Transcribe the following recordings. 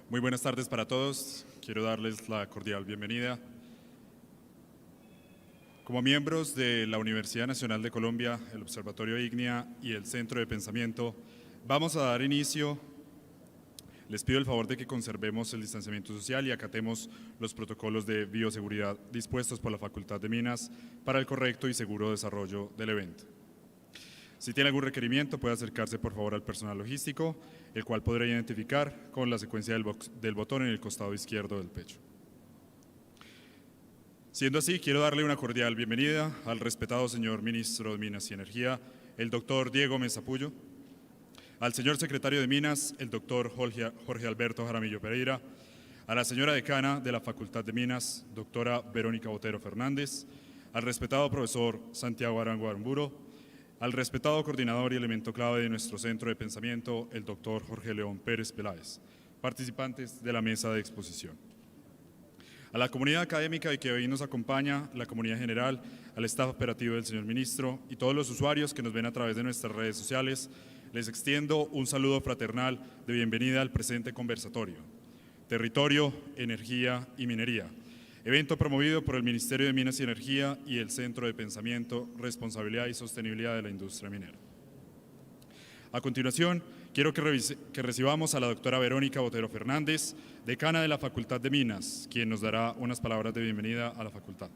Muy buenas tardes para todos. Quiero darles la cordial bienvenida. Como miembros de la Universidad Nacional de Colombia, el Observatorio IGNIA y el Centro de Pensamiento, vamos a dar inicio. Les pido el favor de que conservemos el distanciamiento social y acatemos los protocolos de bioseguridad dispuestos por la Facultad de Minas para el correcto y seguro desarrollo del evento. Si tiene algún requerimiento, puede acercarse por favor al personal logístico, el cual podrá identificar con la secuencia del botón en el costado izquierdo del pecho. Siendo así, quiero darle una cordial bienvenida al respetado señor Ministro de Minas y Energía, el doctor Diego Mesa Puyo, al señor Secretario de Minas, el doctor Jorge Alberto Jaramillo Pereira, a la señora Decana de la Facultad de Minas, doctora Verónica Botero Fernández, al respetado profesor Santiago Arango Aramburo, al respetado coordinador y elemento clave de nuestro centro de pensamiento, el doctor Jorge León Pérez Peláez, participantes de la mesa de exposición. A la comunidad académica que hoy nos acompaña, la comunidad general, al staff operativo del señor ministro y todos los usuarios que nos ven a través de nuestras redes sociales, les extiendo un saludo fraternal de bienvenida al presente conversatorio, Territorio, Energía y Minería, evento promovido por el Ministerio de Minas y Energía y el Centro de Pensamiento, Responsabilidad y Sostenibilidad de la Industria Minera. A continuación, quiero que recibamos a la doctora Verónica Botero Fernández, decana de la Facultad de Minas, quien nos dará unas palabras de bienvenida a la facultad.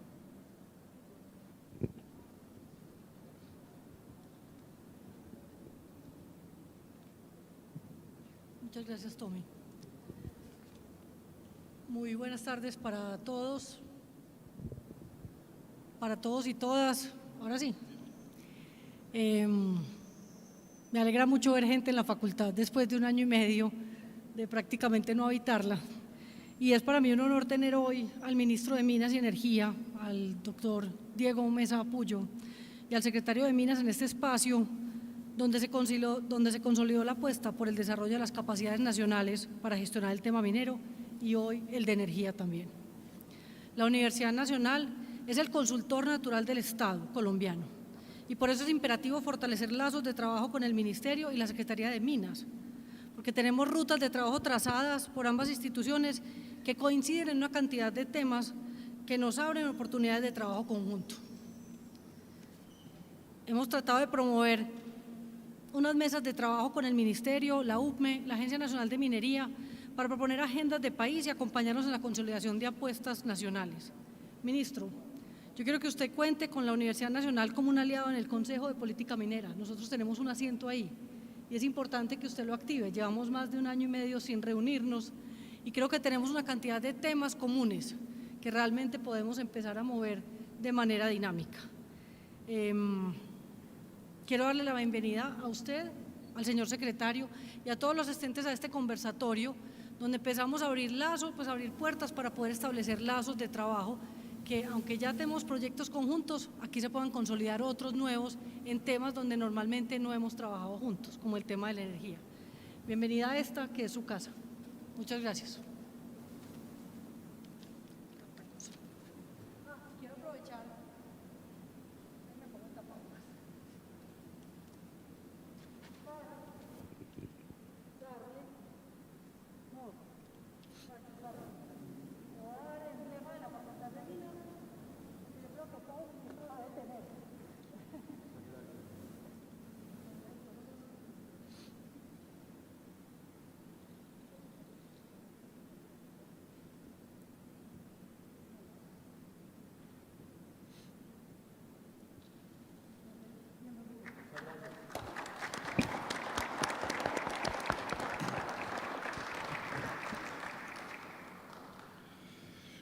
Muchas gracias, Tommy. Muy buenas tardes para todos y todas. Ahora sí. Me alegra mucho ver gente en la facultad después de 1 año y medio de prácticamente no habitarla. Y es para mí un honor tener hoy al ministro de Minas y Energía, al doctor Diego Mesa Puyo, y al secretario de Minas en este espacio donde se consolidó la apuesta por el desarrollo de las capacidades nacionales para gestionar el tema minero y hoy el de energía también. La Universidad Nacional es el consultor natural del Estado colombiano y por eso es imperativo fortalecer lazos de trabajo con el Ministerio y la Secretaría de Minas, porque tenemos rutas de trabajo trazadas por ambas instituciones que coinciden en una cantidad de temas que nos abren oportunidades de trabajo conjunto. Hemos tratado de promover unas mesas de trabajo con el Ministerio, la UPME, la Agencia Nacional de Minería, para proponer agendas de país y acompañarnos en la consolidación de apuestas nacionales. Ministro, yo quiero que usted cuente con la Universidad Nacional como un aliado en el Consejo de Política Minera. Nosotros tenemos un asiento ahí y es importante que usted lo active. Llevamos más de 1 año y medio sin reunirnos y creo que tenemos una cantidad de temas comunes que realmente podemos empezar a mover de manera dinámica. Quiero darle la bienvenida a usted, al señor secretario y a todos los asistentes a este conversatorio, donde empezamos a abrir lazos, pues a abrir puertas para poder establecer lazos de trabajo que, aunque ya tenemos proyectos conjuntos, aquí se puedan consolidar otros nuevos en temas donde normalmente no hemos trabajado juntos, como el tema de la energía. Bienvenida a esta, que es su casa. Muchas gracias. Quiero aprovechar.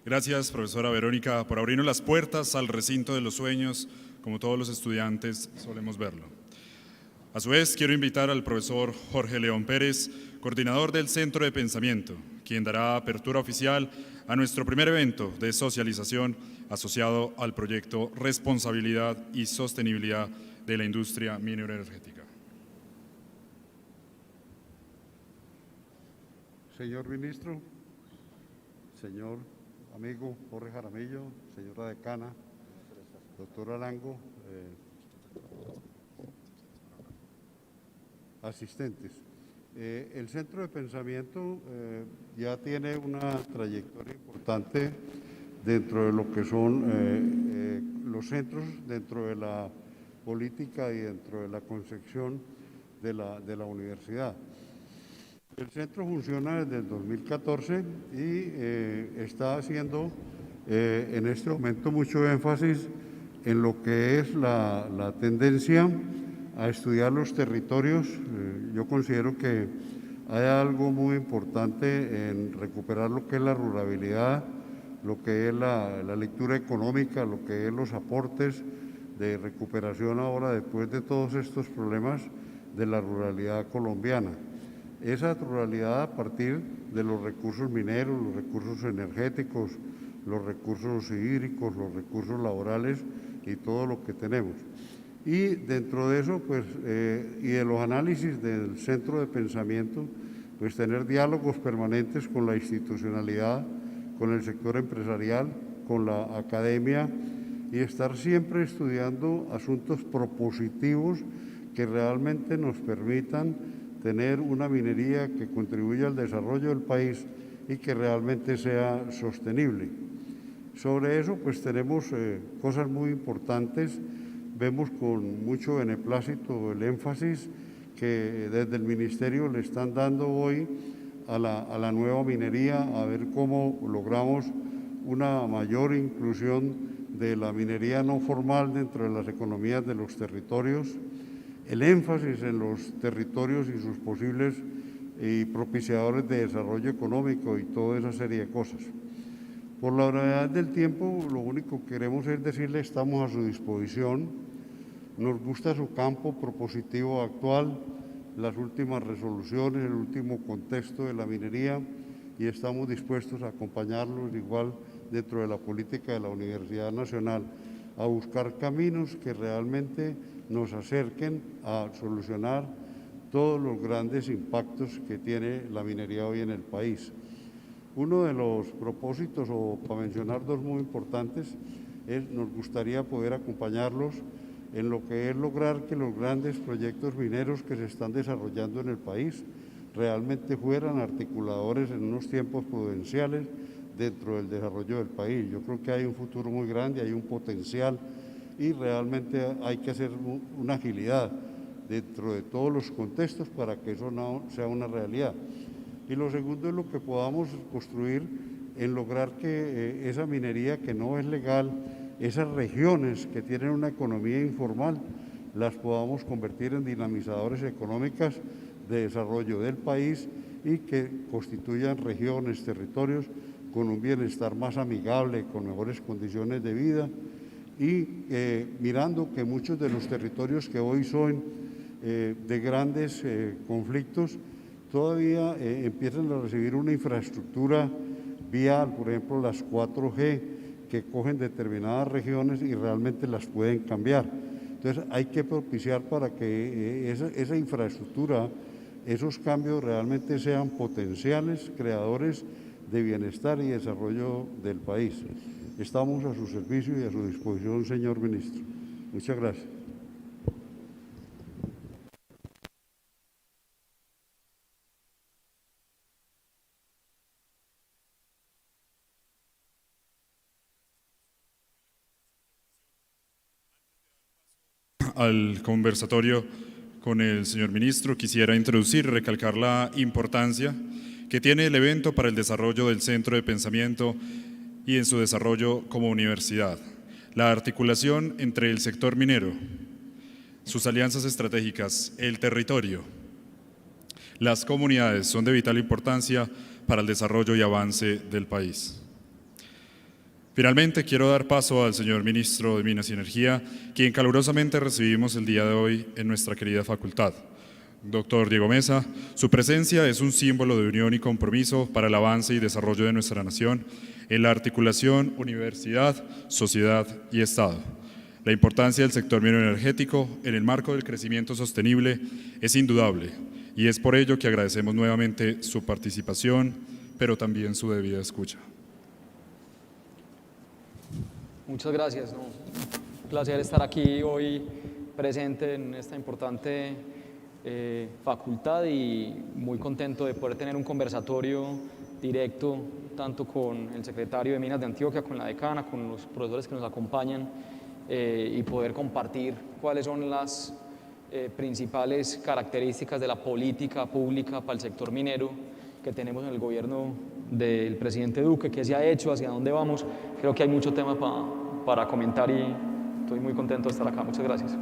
Gracias, profesora Verónica, por abrirnos las puertas al recinto de los sueños, como todos los estudiantes solemos verlo. A su vez, quiero invitar al profesor Jorge León Pérez, coordinador del Centro de Pensamiento, quien dará apertura oficial a nuestro primer evento de socialización asociado al proyecto Responsabilidad y Sostenibilidad de la Industria Minero-Energética. Señor ministro, señor amigo Jorge Jaramillo, señora decana, doctor Arango, asistentes. El Centro de Pensamiento ya tiene una trayectoria importante dentro de lo que son los centros, dentro de la política y dentro de la concepción de la universidad. El centro funciona desde el 2014 y está haciendo en este momento mucho énfasis en lo que es la tendencia a estudiar los territorios. Yo considero que hay algo muy importante en recuperar lo que es la ruralidad, lo que es la lectura económica, lo que es los aportes de recuperación ahora después de todos estos problemas de la ruralidad colombiana. Esa ruralidad a partir de los recursos mineros, los recursos energéticos, los recursos hídricos, los recursos laborales y todo lo que tenemos. Y dentro de eso, pues, y de los análisis del Centro de Pensamiento, pues tener diálogos permanentes con la institucionalidad, con el sector empresarial, con la academia y estar siempre estudiando asuntos propositivos que realmente nos permitan tener una minería que contribuya al desarrollo del país y que realmente sea sostenible. Sobre eso, pues tenemos cosas muy importantes. Vemos con mucho beneplácito el énfasis que desde el Ministerio le están dando hoy a la nueva minería, a ver cómo logramos una mayor inclusión de la minería no formal dentro de las economías de los territorios, el énfasis en los territorios y sus posibles y propiciadores de desarrollo económico y toda esa serie de cosas. Por la brevedad del tiempo, lo único que queremos es decirle estamos a su disposición. Nos gusta su campo propositivo actual, las últimas resoluciones, el último contexto de la minería y estamos dispuestos a acompañarlos igual dentro de la política de la Universidad Nacional a buscar caminos que realmente nos acerquen a solucionar todos los grandes impactos que tiene la minería hoy en el país. Uno de los propósitos, o para mencionar dos muy importantes, nos gustaría poder acompañarlos en lo que es lograr que los grandes proyectos mineros que se están desarrollando en el país realmente fueran articuladores en unos tiempos prudenciales dentro del desarrollo del país. Yo creo que hay un futuro muy grande, hay un potencial y realmente hay que hacer una agilidad dentro de todos los contextos para que eso no sea una realidad. Y lo segundo es lo que podamos construir en lograr que esa minería que no es legal, esas regiones que tienen una economía informal, las podamos convertir en dinamizadores económicas de desarrollo del país y que constituyan regiones, territorios con un bienestar más amigable, con mejores condiciones de vida y mirando que muchos de los territorios que hoy son de grandes conflictos todavía empiezan a recibir una infraestructura vial, por ejemplo las 4G, que cogen determinadas regiones y realmente las pueden cambiar. Entonces hay que propiciar para que esa infraestructura, esos cambios realmente sean potenciales, creadores de bienestar y desarrollo del país. Estamos a su servicio y a su disposición, señor ministro. Muchas gracias. Al conversatorio con el señor ministro, quisiera introducir y recalcar la importancia que tiene el evento para el desarrollo del Centro de Pensamiento y en su desarrollo como universidad. La articulación entre el sector minero, sus alianzas estratégicas, el territorio, las comunidades son de vital importancia para el desarrollo y avance del país. Finalmente, quiero dar paso al señor ministro de Minas y Energía, quien calurosamente recibimos el día de hoy en nuestra querida facultad. Doctor Diego Mesa, su presencia es un símbolo de unión y compromiso para el avance y desarrollo de nuestra nación en la articulación universidad, sociedad y Estado. La importancia del sector minero energético en el marco del crecimiento sostenible es indudable y es por ello que agradecemos nuevamente su participación, pero también su debida escucha. Muchas gracias. Un placer estar aquí hoy presente en esta importante facultad y muy contento de poder tener un conversatorio directo tanto con el secretario de Minas de Antioquia, con la decana, con los profesores que nos acompañan y poder compartir cuáles son las principales características de la política pública para el sector minero que tenemos en el gobierno del presidente Duque, qué se ha hecho, hacia dónde vamos. Creo que hay mucho tema para comentar y estoy muy contento de estar acá. Muchas gracias.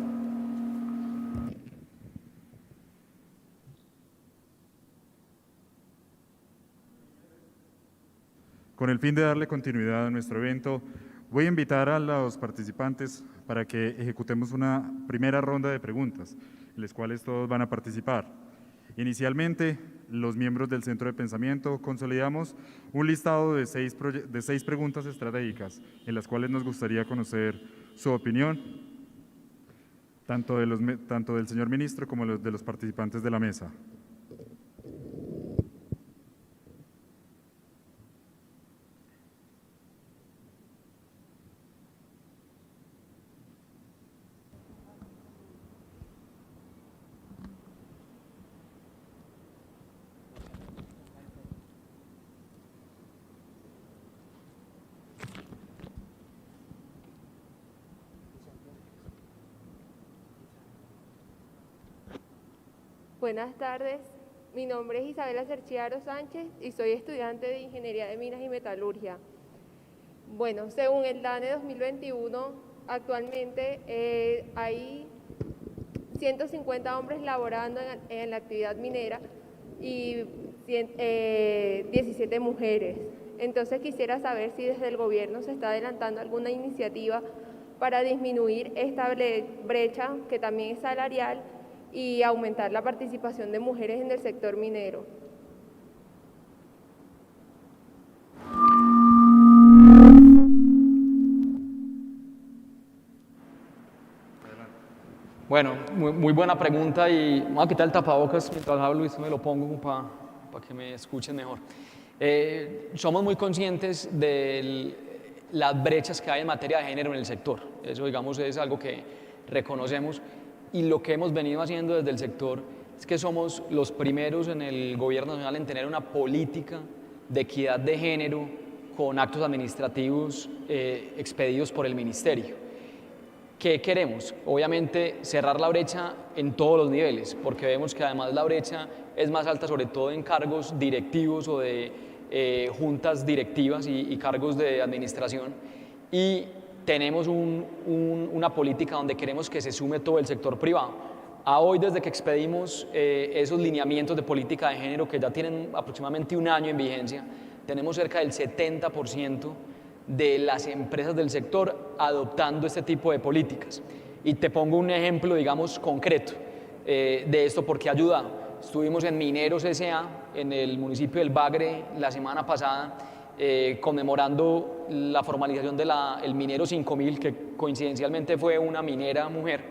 Con el fin de darle continuidad a nuestro evento, voy a invitar a los participantes para que ejecutemos una primera ronda de preguntas, en las cuales todos van a participar. Inicialmente, los miembros del Centro de Pensamiento consolidamos un listado de seis preguntas estratégicas, en las cuales nos gustaría conocer su opinión, tanto del señor ministro como de los participantes de la mesa. Buenas tardes, mi nombre es Isabela Cerchiaro Sánchez y soy estudiante de Ingeniería de Minas y Metalurgia. Bueno, según el DANE 2021, actualmente hay 150 hombres laborando en la actividad minera y 17 mujeres. Entonces quisiera saber si desde el gobierno se está adelantando alguna iniciativa para disminuir esta brecha que también es salarial y aumentar la participación de mujeres en el sector minero. Bueno, muy buena pregunta y vamos a quitar el tapabocas mientras hablo y me lo pongo para que me escuchen mejor. Somos muy conscientes de las brechas que hay en materia de género en el sector. Eso, digamos, es algo que reconocemos. Y lo que hemos venido haciendo desde el sector es que somos los primeros en el gobierno nacional en tener una política de equidad de género con actos administrativos expedidos por el ministerio. ¿Qué queremos? Obviamente cerrar la brecha en todos los niveles, porque vemos que además la brecha es más alta sobre todo en cargos directivos o de juntas directivas y cargos de administración. Y tenemos una política donde queremos que se sume todo el sector privado. A hoy, desde que expedimos esos lineamientos de política de género que ya tienen aproximadamente un año en vigencia, tenemos cerca del 70% de las empresas del sector adoptando este tipo de políticas. Y te pongo un ejemplo, digamos, concreto de esto porque ha ayudado. Estuvimos en Mineros S.A. en el municipio del Bagre la semana pasada, conmemorando la formalización del Minero 5000, que coincidencialmente fue una minera mujer,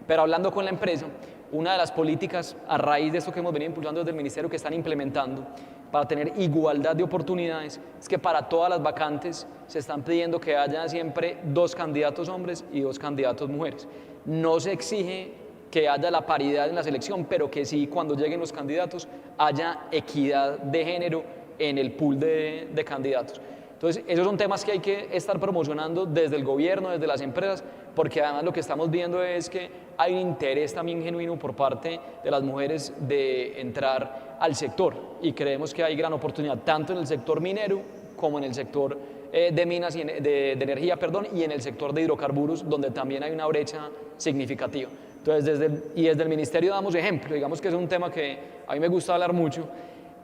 pero hablando con la empresa, una de las políticas a raíz de esto que hemos venido impulsando desde el ministerio que están implementando para tener igualdad de oportunidades es que para todas las vacantes se están pidiendo que haya siempre 2 candidatos hombres y 2 candidatos mujeres. No se exige que haya la paridad en la selección, pero que sí, cuando lleguen los candidatos, haya equidad de género en el pool de candidatos. Entonces, esos son temas que hay que estar promocionando desde el gobierno, desde las empresas, porque además lo que estamos viendo es que hay un interés también genuino por parte de las mujeres de entrar al sector y creemos que hay gran oportunidad tanto en el sector minero como en el sector de minas y de energía, y en el sector de hidrocarburos, donde también hay una brecha significativa. Entonces, desde el ministerio damos ejemplo, digamos que es un tema que a mí me gusta hablar mucho,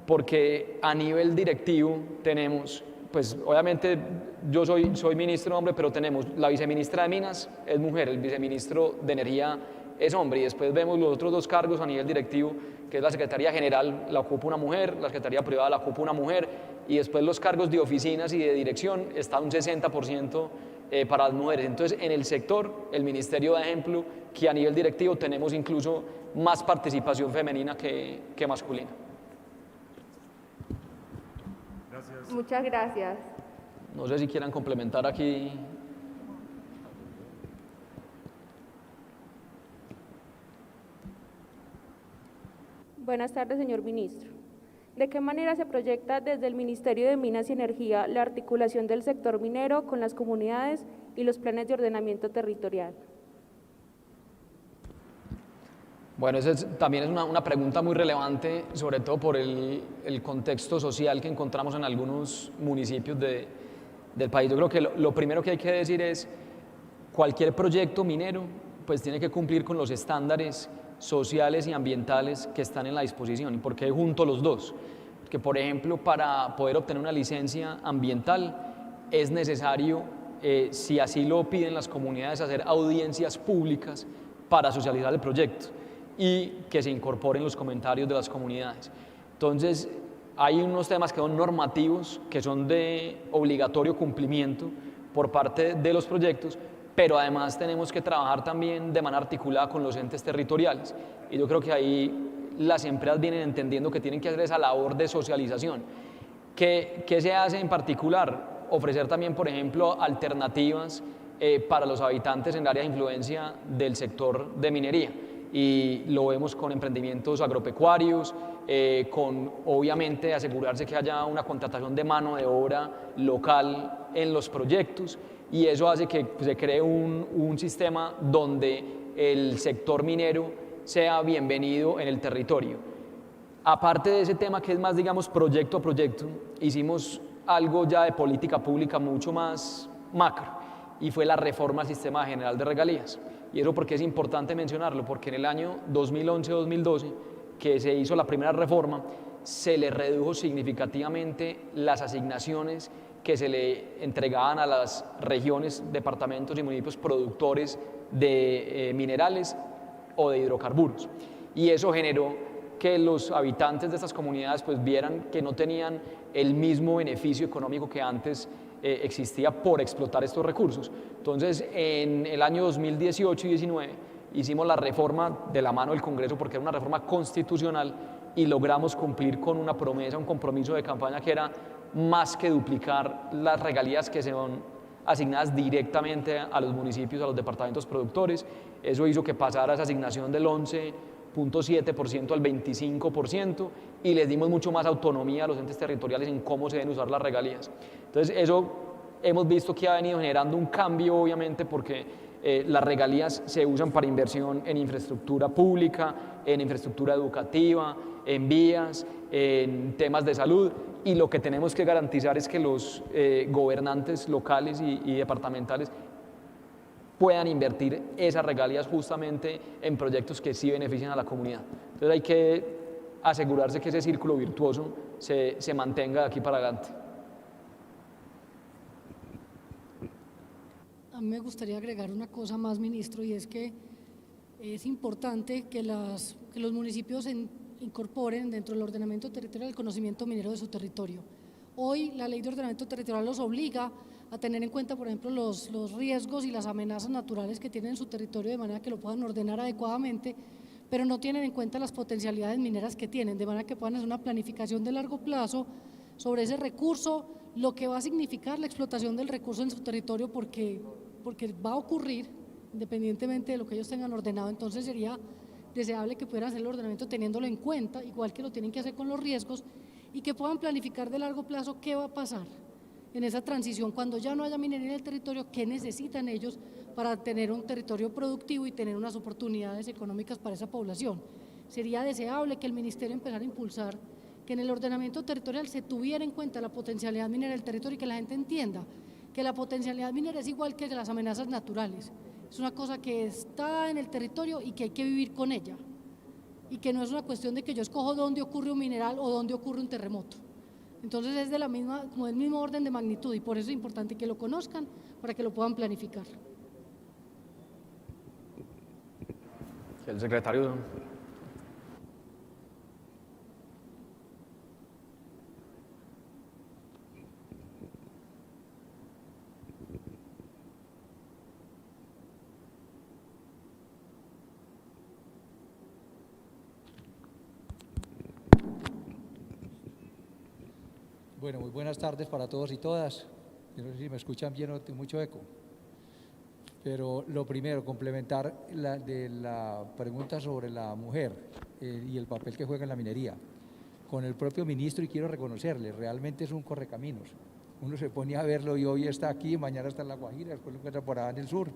porque a nivel directivo tenemos, pues obviamente yo soy ministro hombre, pero tenemos la viceministra de Minas, es mujer, el viceministro de Energía es hombre, y después vemos los otros 2 cargos a nivel directivo, que es la Secretaría General, la ocupa una mujer, la Secretaría Privada la ocupa una mujer, y después los cargos de oficinas y de dirección está un 60% para las mujeres. Entonces, en el sector, el ministerio da ejemplo que a nivel directivo tenemos incluso más participación femenina que masculina. Gracias. Muchas gracias. No sé si quieran complementar aquí. Buenas tardes, señor ministro. ¿De qué manera se proyecta desde el Ministerio de Minas y Energía la articulación del sector minero con las comunidades y los planes de ordenamiento territorial? Bueno, también es una pregunta muy relevante, sobre todo por el contexto social que encontramos en algunos municipios del país. Yo creo que lo primero que hay que decir es, cualquier proyecto minero pues tiene que cumplir con los estándares sociales y ambientales que están en la disposición. ¿Y por qué junto los dos? Porque, por ejemplo, para poder obtener una licencia ambiental es necesario, si así lo piden las comunidades, hacer audiencias públicas para socializar el proyecto y que se incorporen los comentarios de las comunidades. Entonces, hay unos temas que son normativos, que son de obligatorio cumplimiento por parte de los proyectos, pero además tenemos que trabajar también de manera articulada con los entes territoriales. Y yo creo que ahí las empresas vienen entendiendo que tienen que hacer esa labor de socialización. ¿Qué se hace en particular? Ofrecer también, por ejemplo, alternativas para los habitantes en el área de influencia del sector de minería. Y lo vemos con emprendimientos agropecuarios, con obviamente asegurarse que haya una contratación de mano de obra local en los proyectos, y eso hace que se cree un sistema donde el sector minero sea bienvenido en el territorio. Aparte de ese tema que es más, digamos, proyecto a proyecto, hicimos algo ya de política pública mucho más macro, y fue la reforma al sistema general de regalías. Y eso porque es importante mencionarlo, porque en el año 2011-2012, que se hizo la primera reforma, se le redujo significativamente las asignaciones que se le entregaban a las regiones, departamentos y municipios productores de minerales o de hidrocarburos. Y eso generó que los habitantes de estas comunidades pues vieran que no tenían el mismo beneficio económico que antes existía por explotar estos recursos. Entonces, en el año 2018 y 2019 hicimos la reforma de la mano del Congreso, porque era una reforma constitucional, y logramos cumplir con una promesa, un compromiso de campaña que era más que duplicar las regalías que son asignadas directamente a los municipios, a los departamentos productores. Eso hizo que pasara esa asignación del 11.7% al 25%, y les dimos mucho más autonomía a los entes territoriales en cómo se deben usar las regalías. Entonces, eso hemos visto que ha venido generando un cambio, obviamente, porque las regalías se usan para inversión en infraestructura pública, en infraestructura educativa, en vías, en temas de salud, y lo que tenemos que garantizar es que los gobernantes locales y departamentales puedan invertir esas regalías justamente en proyectos que sí benefician a la comunidad. Entonces hay que asegurarse que ese círculo virtuoso se mantenga de aquí para adelante. A mí me gustaría agregar una cosa más, ministro, y es que es importante que los municipios incorporen dentro del ordenamiento territorial el conocimiento minero de su territorio. Hoy la ley de ordenamiento territorial los obliga a tener en cuenta, por ejemplo, los riesgos y las amenazas naturales que tienen en su territorio, de manera que lo puedan ordenar adecuadamente, pero no tienen en cuenta las potencialidades mineras que tienen, de manera que puedan hacer una planificación de largo plazo sobre ese recurso, lo que va a significar la explotación del recurso en su territorio, porque va a ocurrir independientemente de lo que ellos tengan ordenado. Entonces sería deseable que pudieran hacer el ordenamiento teniéndolo en cuenta, igual que lo tienen que hacer con los riesgos, y que puedan planificar de largo plazo qué va a pasar en esa transición cuando ya no haya minería en el territorio, qué necesitan ellos para tener un territorio productivo y tener unas oportunidades económicas para esa población. Sería deseable que el ministerio empezara a impulsar que en el ordenamiento territorial se tuviera en cuenta la potencialidad minera del territorio, y que la gente entienda que la potencialidad minera es igual que las amenazas naturales. Es una cosa que está en el territorio y que hay que vivir con ella, y que no es una cuestión de que yo escojo dónde ocurre un mineral o dónde ocurre un terremoto. Entonces es como del mismo orden de magnitud, y por eso es importante que lo conozcan para que lo puedan planificar. El secretario. Bueno, muy buenas tardes para todos y todas. Yo no sé si me escuchan bien o tengo mucho eco. Pero lo primero, complementar la pregunta sobre la mujer. y el papel que juega en la minería, con el propio ministro, y quiero reconocerle, realmente es un correcaminos. Uno se pone a verlo y hoy está aquí, mañana está en La Guajira, después lo encuentra por allá en el sur.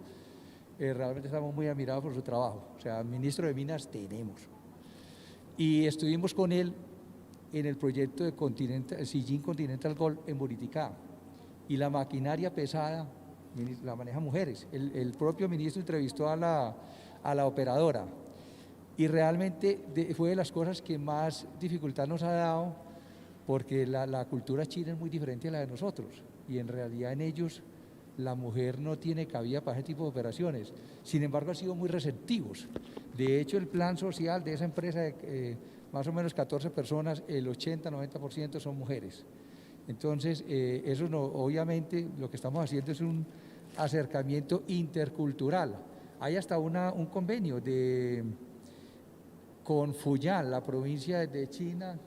Realmente estamos muy admirados por su trabajo. O sea, ministro de Minas tenemos. Y estuvimos con él en el proyecto de Sijin Continental Gold en Buriticá. Y la maquinaria pesada la manejan mujeres. El propio ministro entrevistó a la operadora. Y realmente fue de las cosas que más dificultad nos ha dado, porque la cultura china es muy diferente a la de nosotros. Y en realidad en ellos la mujer no tiene cabida para ese tipo de operaciones. Sin embargo, han sido muy receptivos. De hecho, el plan social de esa empresa de más o menos 14 personas, el 80-90% son mujeres. Entonces, eso no, obviamente lo que estamos haciendo es un acercamiento intercultural. Hay hasta un convenio con Fujian, la provincia de China,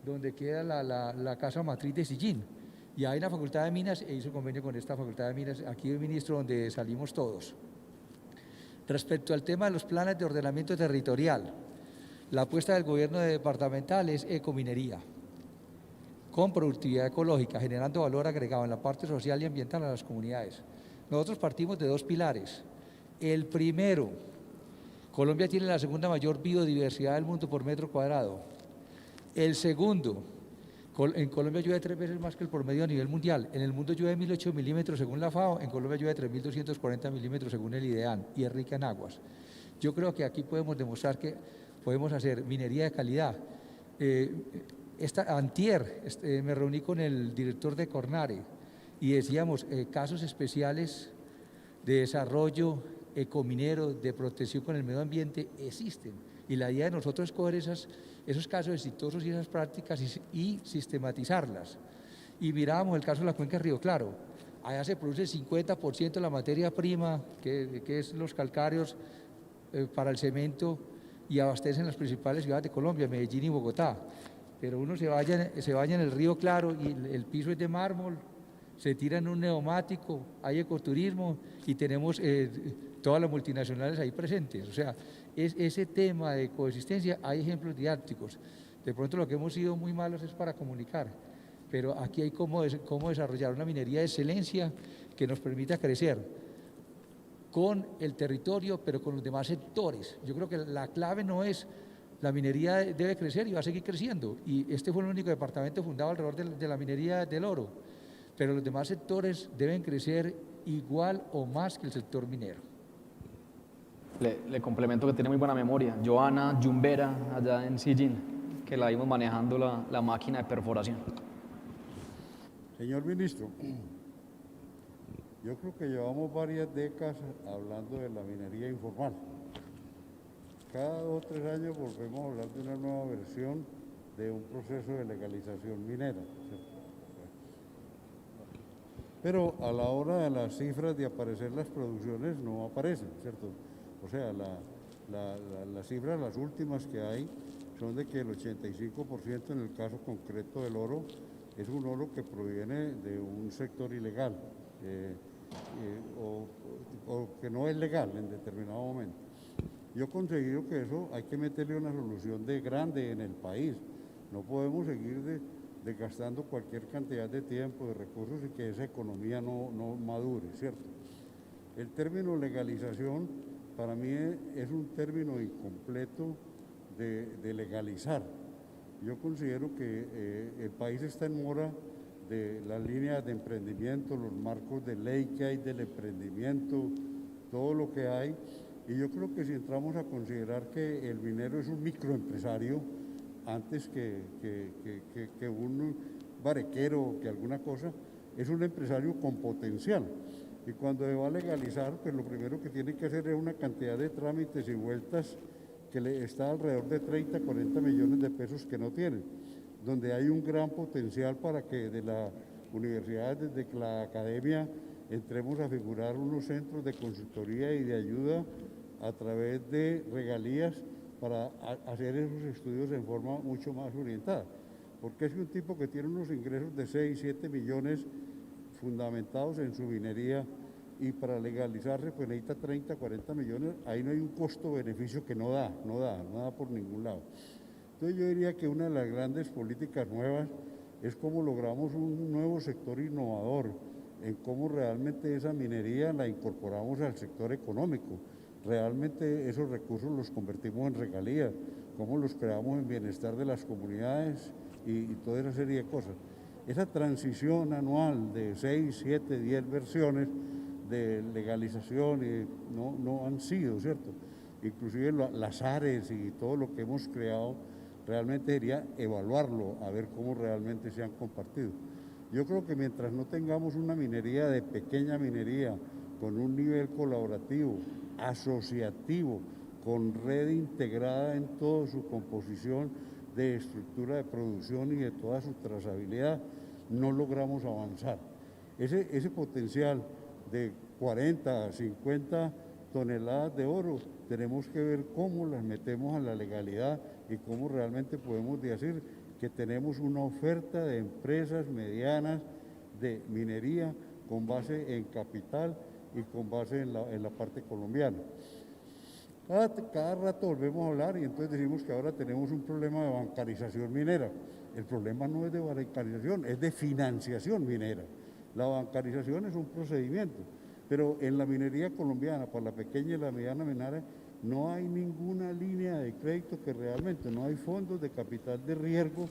donde queda la casa matriz de Sijin. Y hay la Facultad de Minas e hizo convenio con esta Facultad de Minas, aquí el ministro, donde salimos todos. Respecto al tema de los planes de ordenamiento territorial, la apuesta del gobierno departamental es ecominería, con productividad ecológica, generando valor agregado en la parte social y ambiental a las comunidades. Nosotros partimos de dos pilares. El primero, Colombia tiene la segunda mayor biodiversidad del mundo por metro cuadrado. El segundo, en Colombia llueve 3 veces más que el promedio a nivel mundial. En el mundo llueve 1.008 milímetros según la FAO, en Colombia llueve 3.240 milímetros según el IDEAN y es rica en aguas. Yo creo que aquí podemos demostrar que podemos hacer minería de calidad. Antier me reuní con el director de Cornare y decíamos casos especiales de desarrollo ecominero, de protección con el medio ambiente existen. Y la idea de nosotros es coger esos casos exitosos y esas prácticas y sistematizarlas. Y mirábamos el caso de la cuenca de Río Claro. Allá se produce el 50% de la materia prima, que es los calcáreos para el cemento, y abastecen las principales ciudades de Colombia, Medellín y Bogotá. Pero uno se baña en el Río Claro y el piso es de mármol, se tira en un neumático, hay ecoturismo y tenemos todas las multinacionales ahí presentes. O sea, ese tema de coexistencia, hay ejemplos didácticos. De pronto lo que hemos sido muy malos es para comunicar, pero aquí hay cómo desarrollar una minería de excelencia que nos permita crecer con el territorio, pero con los demás sectores. Yo creo que la clave no es la minería debe crecer y va a seguir creciendo. Y este fue el único departamento fundado alrededor de la minería del oro. Pero los demás sectores deben crecer igual o más que el sector minero. Le complemento que tiene muy buena memoria. Joana Yumbera, allá en Sijin, que la vimos manejando la máquina de perforación. Señor ministro, yo creo que llevamos varias décadas hablando de la minería informal. Cada 2 o 3 años volvemos a hablar de una nueva versión de un proceso de legalización minera, ¿cierto? Pero a la hora de las cifras de aparecer las producciones no aparecen, ¿cierto? O sea, las cifras, las últimas que hay, son de que el 85% en el caso concreto del oro es un oro que proviene de un sector ilegal o que no es legal en determinado momento. Yo considero que eso hay que meterle una solución grande en el país. No podemos seguir desgastando cualquier cantidad de tiempo, de recursos y que esa economía no madure, ¿cierto? El término legalización para mí es un término incompleto de legalizar. Yo considero que el país está en mora de las líneas de emprendimiento, los marcos de ley que hay del emprendimiento, todo lo que hay. Y yo creo que si entramos a considerar que el minero es un microempresario, antes que un barequero o que alguna cosa, es un empresario con potencial. Y cuando se va a legalizar, pues lo primero que tiene que hacer es una cantidad de trámites y vueltas que le está alrededor de 30, 40 millones de pesos que no tienen, donde hay un gran potencial para que de la universidad, desde la academia, entremos a figurar unos centros de consultoría y de ayuda a través de regalías para hacer esos estudios en forma mucho más orientada. Porque es un tipo que tiene unos ingresos de 6, 7 millones fundamentados en su minería, y para legalizarse pues necesita 30, 40 millones, ahí no hay un costo-beneficio que no da por ningún lado. Entonces yo diría que una de las grandes políticas nuevas es cómo logramos un nuevo sector innovador, en cómo realmente esa minería la incorporamos al sector económico, realmente esos recursos los convertimos en regalías, cómo los creamos en bienestar de las comunidades y toda esa serie de cosas. Esa transición anual de 6, 7, 10 versiones de legalización no han sido, ¿cierto? Inclusive las ARES y todo lo que hemos creado, realmente sería evaluarlo, a ver cómo realmente se han compartido. Yo creo que mientras no tengamos una minería de pequeña minería, con un nivel colaborativo, asociativo, con red integrada en toda su composición de estructura de producción y de toda su trazabilidad, no logramos avanzar. Ese potencial de 40 a 50 toneladas de oro, tenemos que ver cómo las metemos a la legalidad y cómo realmente podemos decir que tenemos una oferta de empresas medianas de minería con base en capital y con base en la parte colombiana. Cada rato volvemos a hablar y entonces decimos que ahora tenemos un problema de bancarización minera. El problema no es de bancarización, es de financiación minera. La bancarización es un procedimiento, pero en la minería colombiana, para la pequeña y la mediana minera, no hay ninguna línea de crédito que realmente, no hay fondos de capital de riesgo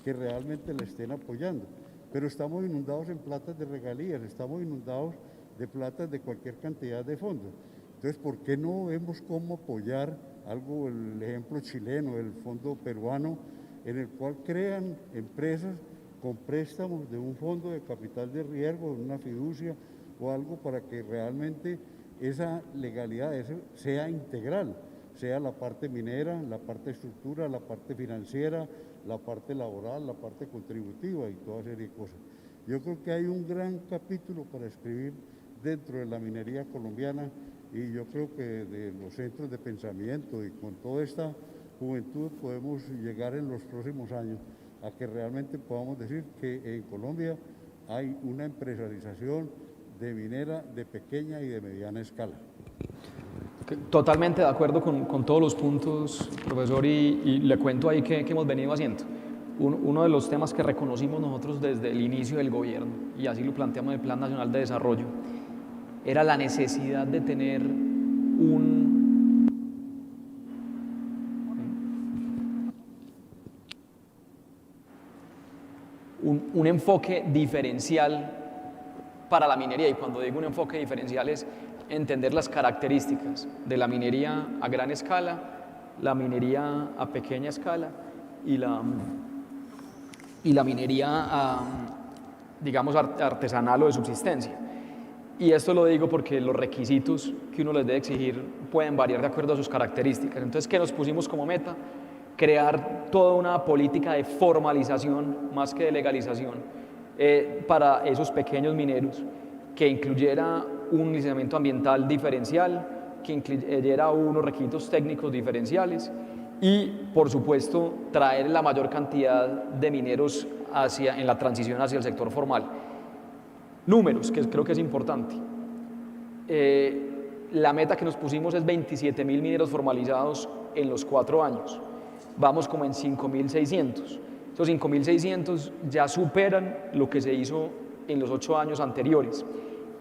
que realmente le estén apoyando. Pero estamos inundados en platas de regalías, estamos inundados de platas de cualquier cantidad de fondos. Entonces, ¿por qué no vemos cómo apoyar algo, el ejemplo chileno, el fondo peruano, en el cual crean empresas con préstamos de un fondo de capital de riesgo, de una fiducia o algo para que realmente esa legalidad sea integral, sea la parte minera, la parte estructura, la parte financiera, la parte laboral, la parte contributiva y toda serie de cosas. Yo creo que hay un gran capítulo para escribir dentro de la minería colombiana y yo creo que de los centros de pensamiento y con toda esta juventud podemos llegar en los próximos años a que realmente podamos decir que en Colombia hay una empresarización de minera de pequeña y de mediana escala. Totalmente de acuerdo con todos los puntos, profesor, y le cuento ahí que hemos venido haciendo. Uno de los temas que reconocimos nosotros desde el inicio del gobierno, y así lo planteamos en el Plan Nacional de Desarrollo, era la necesidad de tener un enfoque diferencial para la minería, y cuando digo un enfoque diferencial es entender las características de la minería a gran escala, la minería a pequeña escala y la minería digamos artesanal o de subsistencia. Y esto lo digo porque los requisitos que uno les debe exigir pueden variar de acuerdo a sus características. Entonces, ¿qué nos pusimos como meta? Crear toda una política de formalización más que de legalización para esos pequeños mineros, que incluyera un licenciamiento ambiental diferencial, que incluyera unos requisitos técnicos diferenciales y, por supuesto, traer la mayor cantidad de mineros en la transición hacia el sector formal. Números, que creo que es importante. La meta que nos pusimos es 27.000 mineros formalizados en los 4 años. Vamos como en 5.600. Estos 5.600 ya superan lo que se hizo en los 8 años anteriores.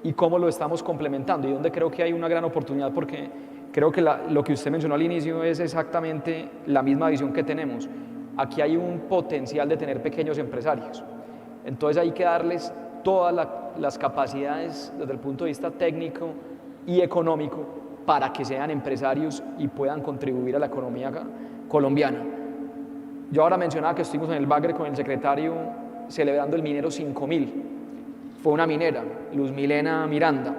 ¿Y cómo lo estamos complementando? Y donde creo que hay una gran oportunidad, porque creo que lo que usted mencionó al inicio es exactamente la misma visión que tenemos. Aquí hay un potencial de tener pequeños empresarios. Entonces hay que darles todas las capacidades desde el punto de vista técnico y económico para que sean empresarios y puedan contribuir a la economía colombiana. Yo ahora mencionaba que estuvimos en el Bagre con el secretario celebrando el minero 5000. Fue una minera, Luz Milena Miranda.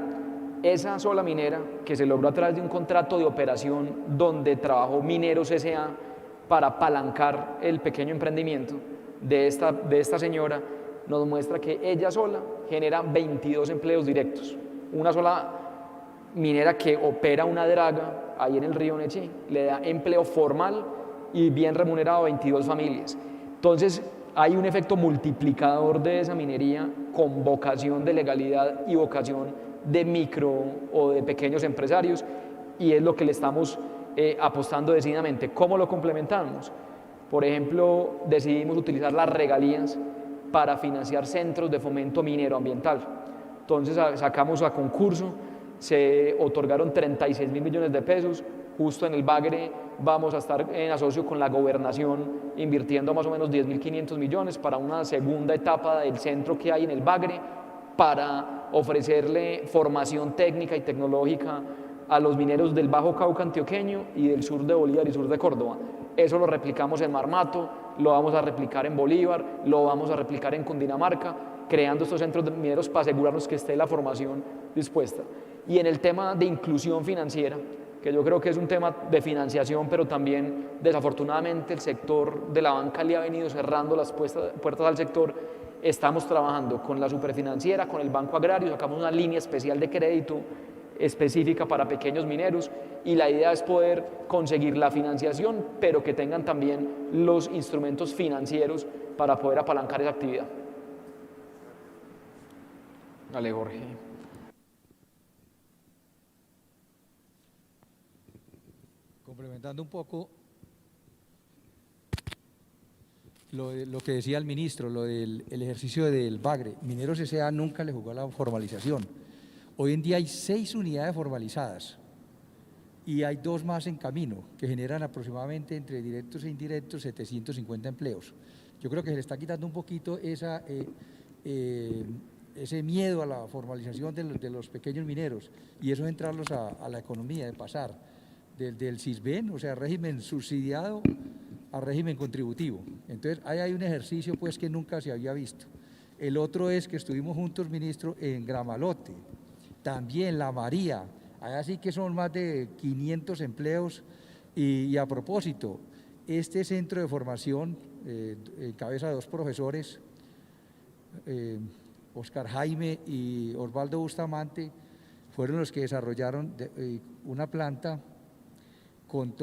Esa sola minera, que se logró a través de un contrato de operación donde trabajó Mineros S.A. para apalancar el pequeño emprendimiento de esta señora, nos muestra que ella sola genera 22 empleos directos. Una sola minera que opera una draga ahí en el río Nechí le da empleo formal y bien remunerado a 22 familias. Entonces hay un efecto multiplicador de esa minería con vocación de legalidad y vocación de micro o de pequeños empresarios, y es lo que le estamos apostando decididamente. ¿Cómo lo complementamos? Por ejemplo, decidimos utilizar las regalías para financiar centros de fomento minero ambiental. Entonces sacamos a concurso, se otorgaron 36.000 millones de pesos. Justo en el Bagre vamos a estar en asocio con la gobernación invirtiendo más o menos 10.500 millones para una segunda etapa del centro que hay en el Bagre, para ofrecerle formación técnica y tecnológica a los mineros del Bajo Cauca antioqueño y del sur de Bolívar y sur de Córdoba. Eso lo replicamos en Marmato, lo vamos a replicar en Bolívar, lo vamos a replicar en Cundinamarca, creando estos centros de mineros para asegurarnos que esté la formación dispuesta. Y en el tema de inclusión financiera, que yo creo que es un tema de financiación, pero también desafortunadamente el sector de la banca le ha venido cerrando las puertas al sector. Estamos trabajando con la Superfinanciera, con el Banco Agrario, sacamos una línea especial de crédito específica para pequeños mineros, y la idea es poder conseguir la financiación, pero que tengan también los instrumentos financieros para poder apalancar esa actividad. Dale, Jorge. Complementando un poco lo que decía el ministro, lo del ejercicio del Bagre. Mineros S.A. nunca le jugó a la formalización. Hoy en día hay 6 unidades formalizadas y hay 2 más en camino que generan aproximadamente entre directos e indirectos 750 empleos. Yo creo que se le está quitando un poquito ese miedo a la formalización de los pequeños mineros, y eso es entrarlos a la economía, de pasar del CISBEN, o sea, régimen subsidiado, a régimen contributivo. Entonces, ahí hay un ejercicio pues que nunca se había visto. El otro es que estuvimos juntos, ministro, en Gramalote, también La María, allá sí que son más de 500 empleos, y a propósito, este centro de formación encabeza 2 profesores, Oscar Jaime y Osvaldo Bustamante, fueron los que desarrollaron una planta con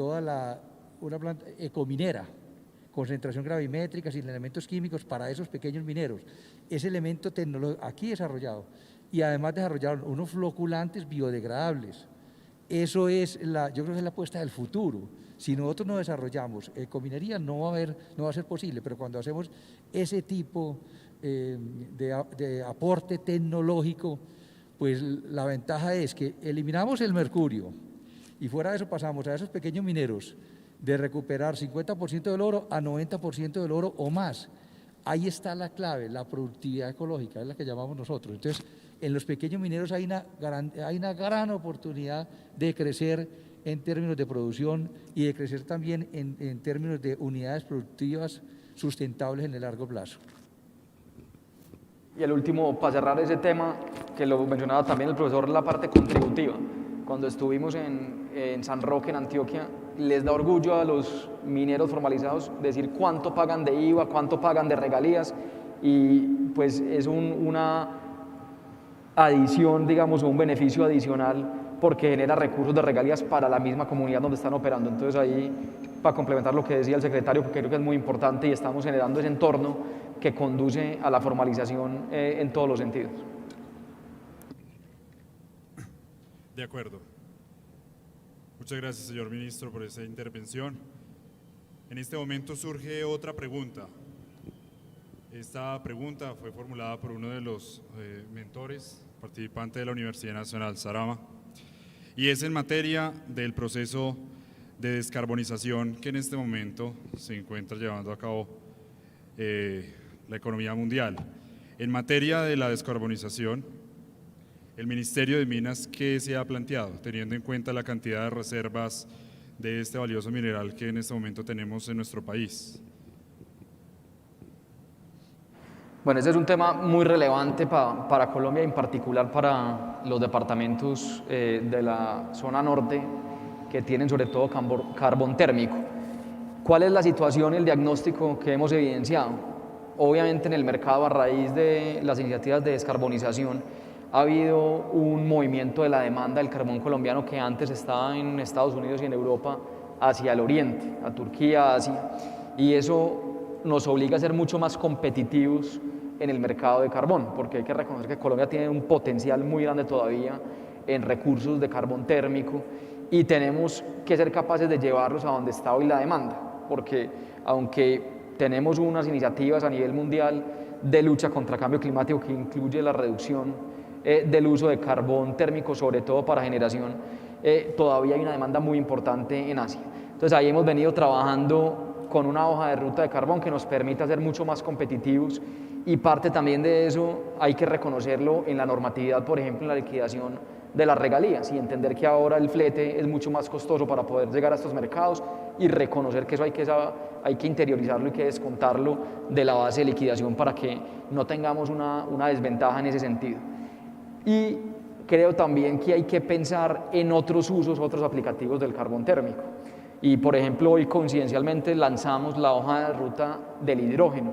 una planta ecominera, concentración gravimétrica, sin elementos químicos para esos pequeños mineros. Ese elemento tecnológico aquí desarrollado, y además desarrollaron unos floculantes biodegradables. Eso es yo creo que es la apuesta del futuro. Si nosotros no desarrollamos ecominería, no va a ser posible, pero cuando hacemos ese tipo de aporte tecnológico, pues la ventaja es que eliminamos el mercurio, y fuera de eso pasamos a esos pequeños mineros de recuperar 50% del oro a 90% del oro o más. Ahí está la clave, la productividad ecológica, es la que llamamos nosotros. Entonces, en los pequeños mineros hay una gran oportunidad de crecer en términos de producción y de crecer también en términos de unidades productivas sustentables en el largo plazo. Y el último, para cerrar ese tema, que lo mencionaba también el profesor, la parte contributiva. Cuando estuvimos en San Roque, en Antioquia, les da orgullo a los mineros formalizados decir cuánto pagan de IVA, cuánto pagan de regalías, y pues es una adición, digamos, un beneficio adicional, porque genera recursos de regalías para la misma comunidad donde están operando. Entonces ahí, para complementar lo que decía el secretario, porque creo que es muy importante, y estamos generando ese entorno que conduce a la formalización en todos los sentidos. De acuerdo. Muchas gracias, señor ministro, por esa intervención. En este momento surge otra pregunta. Esta pregunta fue formulada por uno de los mentores, participante de la Universidad Nacional Sarama, y es en materia del proceso de descarbonización que en este momento se encuentra llevando a cabo la economía mundial. En materia de la descarbonización, el Ministerio de Minas, ¿qué se ha planteado, teniendo en cuenta la cantidad de reservas de este valioso mineral que en este momento tenemos en nuestro país? Bueno, ese es un tema muy relevante para Colombia, en particular para los departamentos de la zona norte, que tienen sobre todo carbón térmico. ¿Cuál es la situación y el diagnóstico que hemos evidenciado? Obviamente en el mercado, a raíz de las iniciativas de descarbonización, ha habido un movimiento de la demanda del carbón colombiano, que antes estaba en Estados Unidos y en Europa, hacia el oriente, a Turquía, Asia, y eso nos obliga a ser mucho más competitivos en el mercado de carbón, porque hay que reconocer que Colombia tiene un potencial muy grande todavía en recursos de carbón térmico y tenemos que ser capaces de llevarlos a donde está hoy la demanda, porque aunque tenemos unas iniciativas a nivel mundial de lucha contra el cambio climático que incluye la reducción del uso de carbón térmico, sobre todo para generación, todavía hay una demanda muy importante en Asia. Entonces ahí hemos venido trabajando con una hoja de ruta de carbón que nos permita ser mucho más competitivos y parte también de eso hay que reconocerlo en la normatividad, por ejemplo, en la liquidación de las regalías y entender que ahora el flete es mucho más costoso para poder llegar a estos mercados y reconocer que eso hay que interiorizarlo y que descontarlo de la base de liquidación para que no tengamos una desventaja en ese sentido. Y creo también que hay que pensar en otros usos, otros aplicativos del carbón térmico. Y por ejemplo, hoy coincidencialmente lanzamos la hoja de ruta del hidrógeno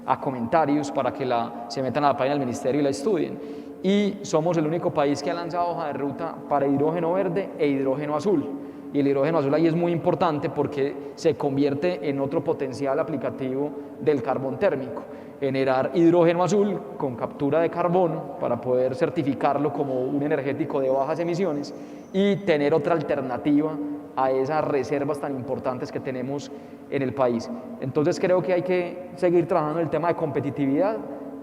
a comentarios para que se metan a la página del ministerio y la estudien. Y somos el único país que ha lanzado hoja de ruta para hidrógeno verde e hidrógeno azul. Y el hidrógeno azul ahí es muy importante porque se convierte en otro potencial aplicativo del carbón térmico. Generar hidrógeno azul con captura de carbono para poder certificarlo como un energético de bajas emisiones y tener otra alternativa a esas reservas tan importantes que tenemos en el país. Entonces creo que hay que seguir trabajando en el tema de competitividad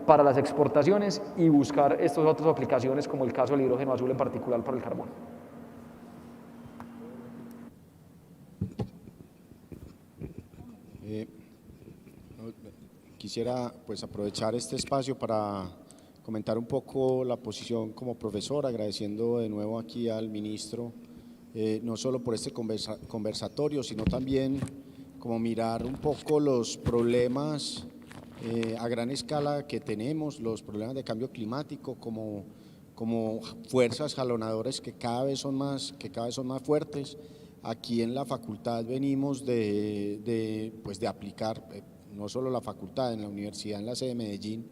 para las exportaciones y buscar estas otras aplicaciones como el caso del hidrógeno azul en particular para el carbón. Quisiera pues aprovechar este espacio para comentar un poco la posición como profesor, agradeciendo de nuevo aquí al ministro, no solo por este conversatorio, sino también como mirar un poco los problemas a gran escala que tenemos, los problemas de cambio climático como fuerzas jalonadoras que cada vez son más fuertes. Aquí en la facultad venimos de aplicar, no solo la facultad, en la universidad, en la sede de Medellín,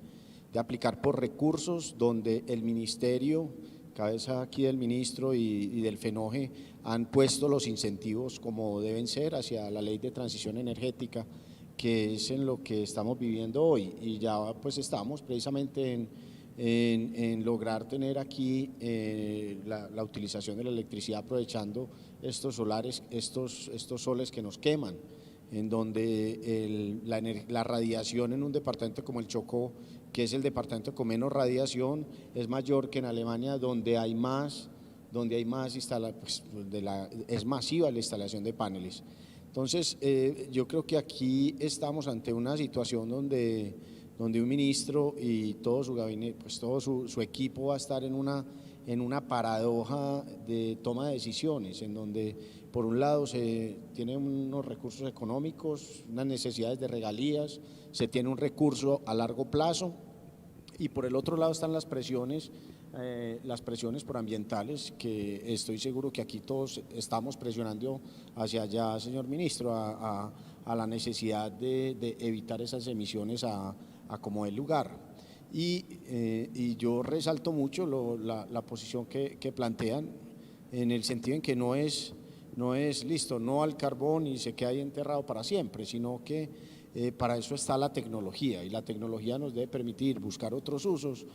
de aplicar por recursos donde el ministerio, cabeza aquí del ministro y del FENOGE, han puesto los incentivos como deben ser hacia la ley de transición energética, que es en lo que estamos viviendo hoy. Y ya pues estamos precisamente en lograr tener aquí la utilización de la electricidad aprovechando estos solares, estos soles que nos queman, en donde la radiación en un departamento como el Chocó, que es el departamento con menos radiación, es mayor que en Alemania, donde hay más es masiva la instalación de paneles. Entonces, yo creo que aquí estamos ante una situación donde un ministro y todo su gabinete, pues todo su equipo va a estar en una paradoja de toma de decisiones, en donde por un lado se tienen unos recursos económicos, unas necesidades de regalías, se tiene un recurso a largo plazo y por el otro lado están las presiones por ambientales, que estoy seguro que aquí todos estamos presionando hacia allá, señor ministro, a la necesidad de evitar esas emisiones a como el lugar. Y yo resalto mucho la posición que plantean, en el sentido en que no es listo, no al carbón y se queda ahí enterrado para siempre, sino que para eso está la tecnología, y la tecnología nos debe permitir buscar otros usos,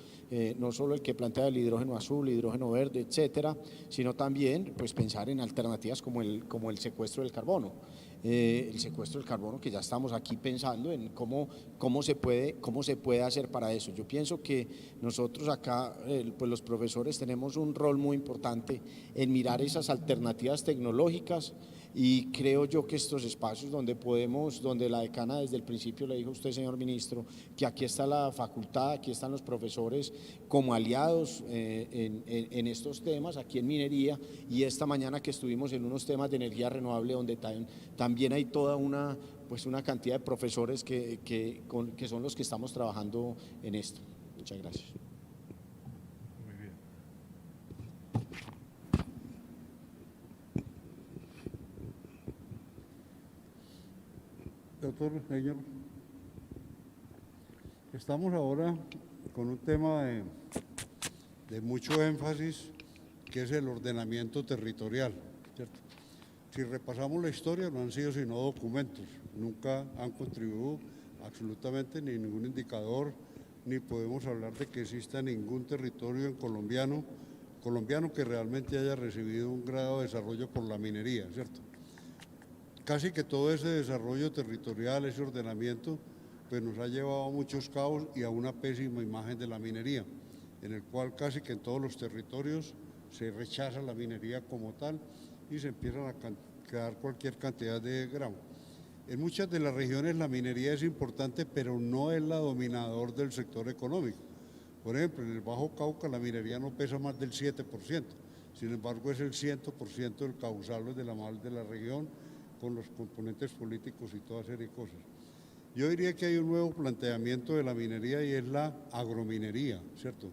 no solo el que plantea el hidrógeno azul, hidrógeno verde, etcétera, sino también pues pensar en alternativas como el secuestro del carbono. El secuestro del carbono, que ya estamos aquí pensando en cómo se puede hacer para eso. Yo pienso que nosotros acá, pues los profesores tenemos un rol muy importante en mirar esas alternativas tecnológicas, y creo yo que estos espacios donde la decana desde el principio le dijo a usted, señor ministro, que aquí está la facultad, aquí están los profesores como aliados en estos temas, aquí en minería, y esta mañana que estuvimos en unos temas de energía renovable donde también hay toda una cantidad de profesores que son los que estamos trabajando en esto. Muchas gracias. Muy bien. Doctor Heyer, estamos ahora con un tema de mucho énfasis, que es el ordenamiento territorial, ¿cierto? Si repasamos la historia, no han sido sino documentos, nunca han contribuido absolutamente ni ningún indicador ni podemos hablar de que exista ningún territorio colombiano que realmente haya recibido un grado de desarrollo por la minería, ¿cierto? Casi que todo ese desarrollo territorial, ese ordenamiento, pues nos ha llevado a muchos caos y a una pésima imagen de la minería, en el cual casi que en todos los territorios se rechaza la minería como tal y se empiezan a quedar cualquier cantidad de gramos. En muchas de las regiones la minería es importante, pero no es la dominador del sector económico. Por ejemplo, en el Bajo Cauca la minería no pesa más del 7%, sin embargo es el 100% del causal de la región, con los componentes políticos y toda serie de cosas. Yo diría que hay un nuevo planteamiento de la minería y es la agrominería, ¿cierto?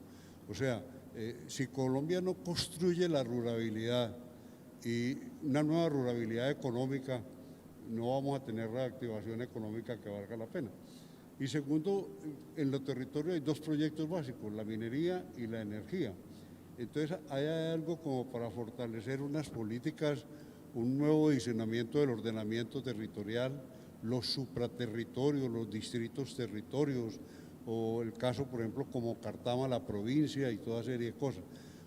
O sea, si Colombia no construye la ruralidad y una nueva ruralidad económica, no vamos a tener reactivación económica que valga la pena. Y segundo, en los territorios hay dos proyectos básicos, la minería y la energía. Entonces, hay algo como para fortalecer unas políticas, un nuevo diseñamiento del ordenamiento territorial, los supraterritorios, los distritos territorios, o el caso, por ejemplo, como Cartama, la provincia y toda serie de cosas.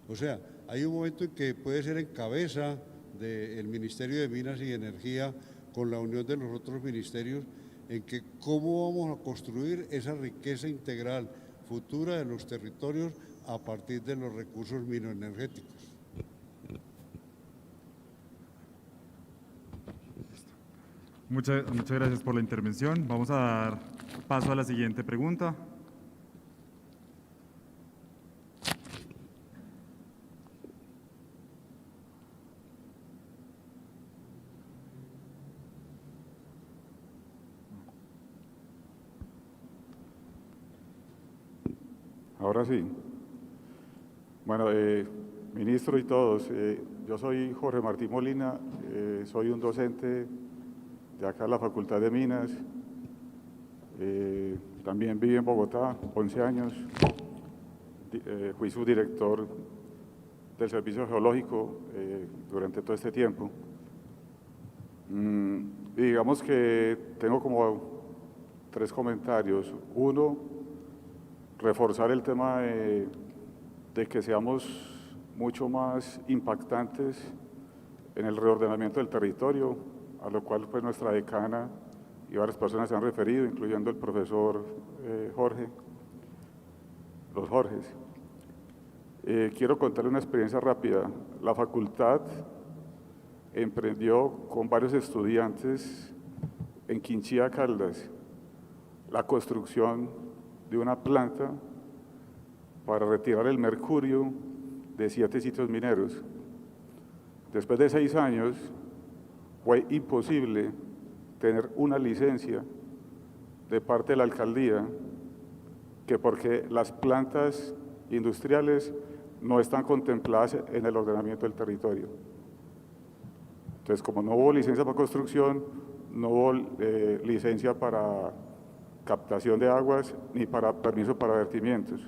O sea, hay un momento en que puede ser en cabeza del Ministerio de Minas y Energía, con la unión de los otros ministerios, en que cómo vamos a construir esa riqueza integral futura de los territorios a partir de los recursos mineroenergéticos. Muchas gracias por la intervención. Vamos a dar paso a la siguiente pregunta. Ahora sí. Bueno, ministro y todos, yo soy Jorge Martín Molina, soy un docente de acá en la Facultad de Minas, también viví en Bogotá 11 años, fui subdirector del Servicio Geológico durante todo este tiempo. Y digamos que tengo como 3 comentarios. Uno, reforzar el tema de que seamos mucho más impactantes en el reordenamiento del territorio, a lo cual pues nuestra decana y varias personas se han referido, incluyendo el profesor Jorge, los Jorges. Quiero contarle una experiencia rápida. La facultad emprendió con varios estudiantes en Quinchía, Caldas, la construcción de una planta para retirar el mercurio de 7 sitios mineros. Después de 6 años, fue imposible tener una licencia de parte de la alcaldía, que porque las plantas industriales no están contempladas en el ordenamiento del territorio. Entonces, como no hubo licencia para construcción, no hubo licencia para captación de aguas ni para permiso para vertimientos.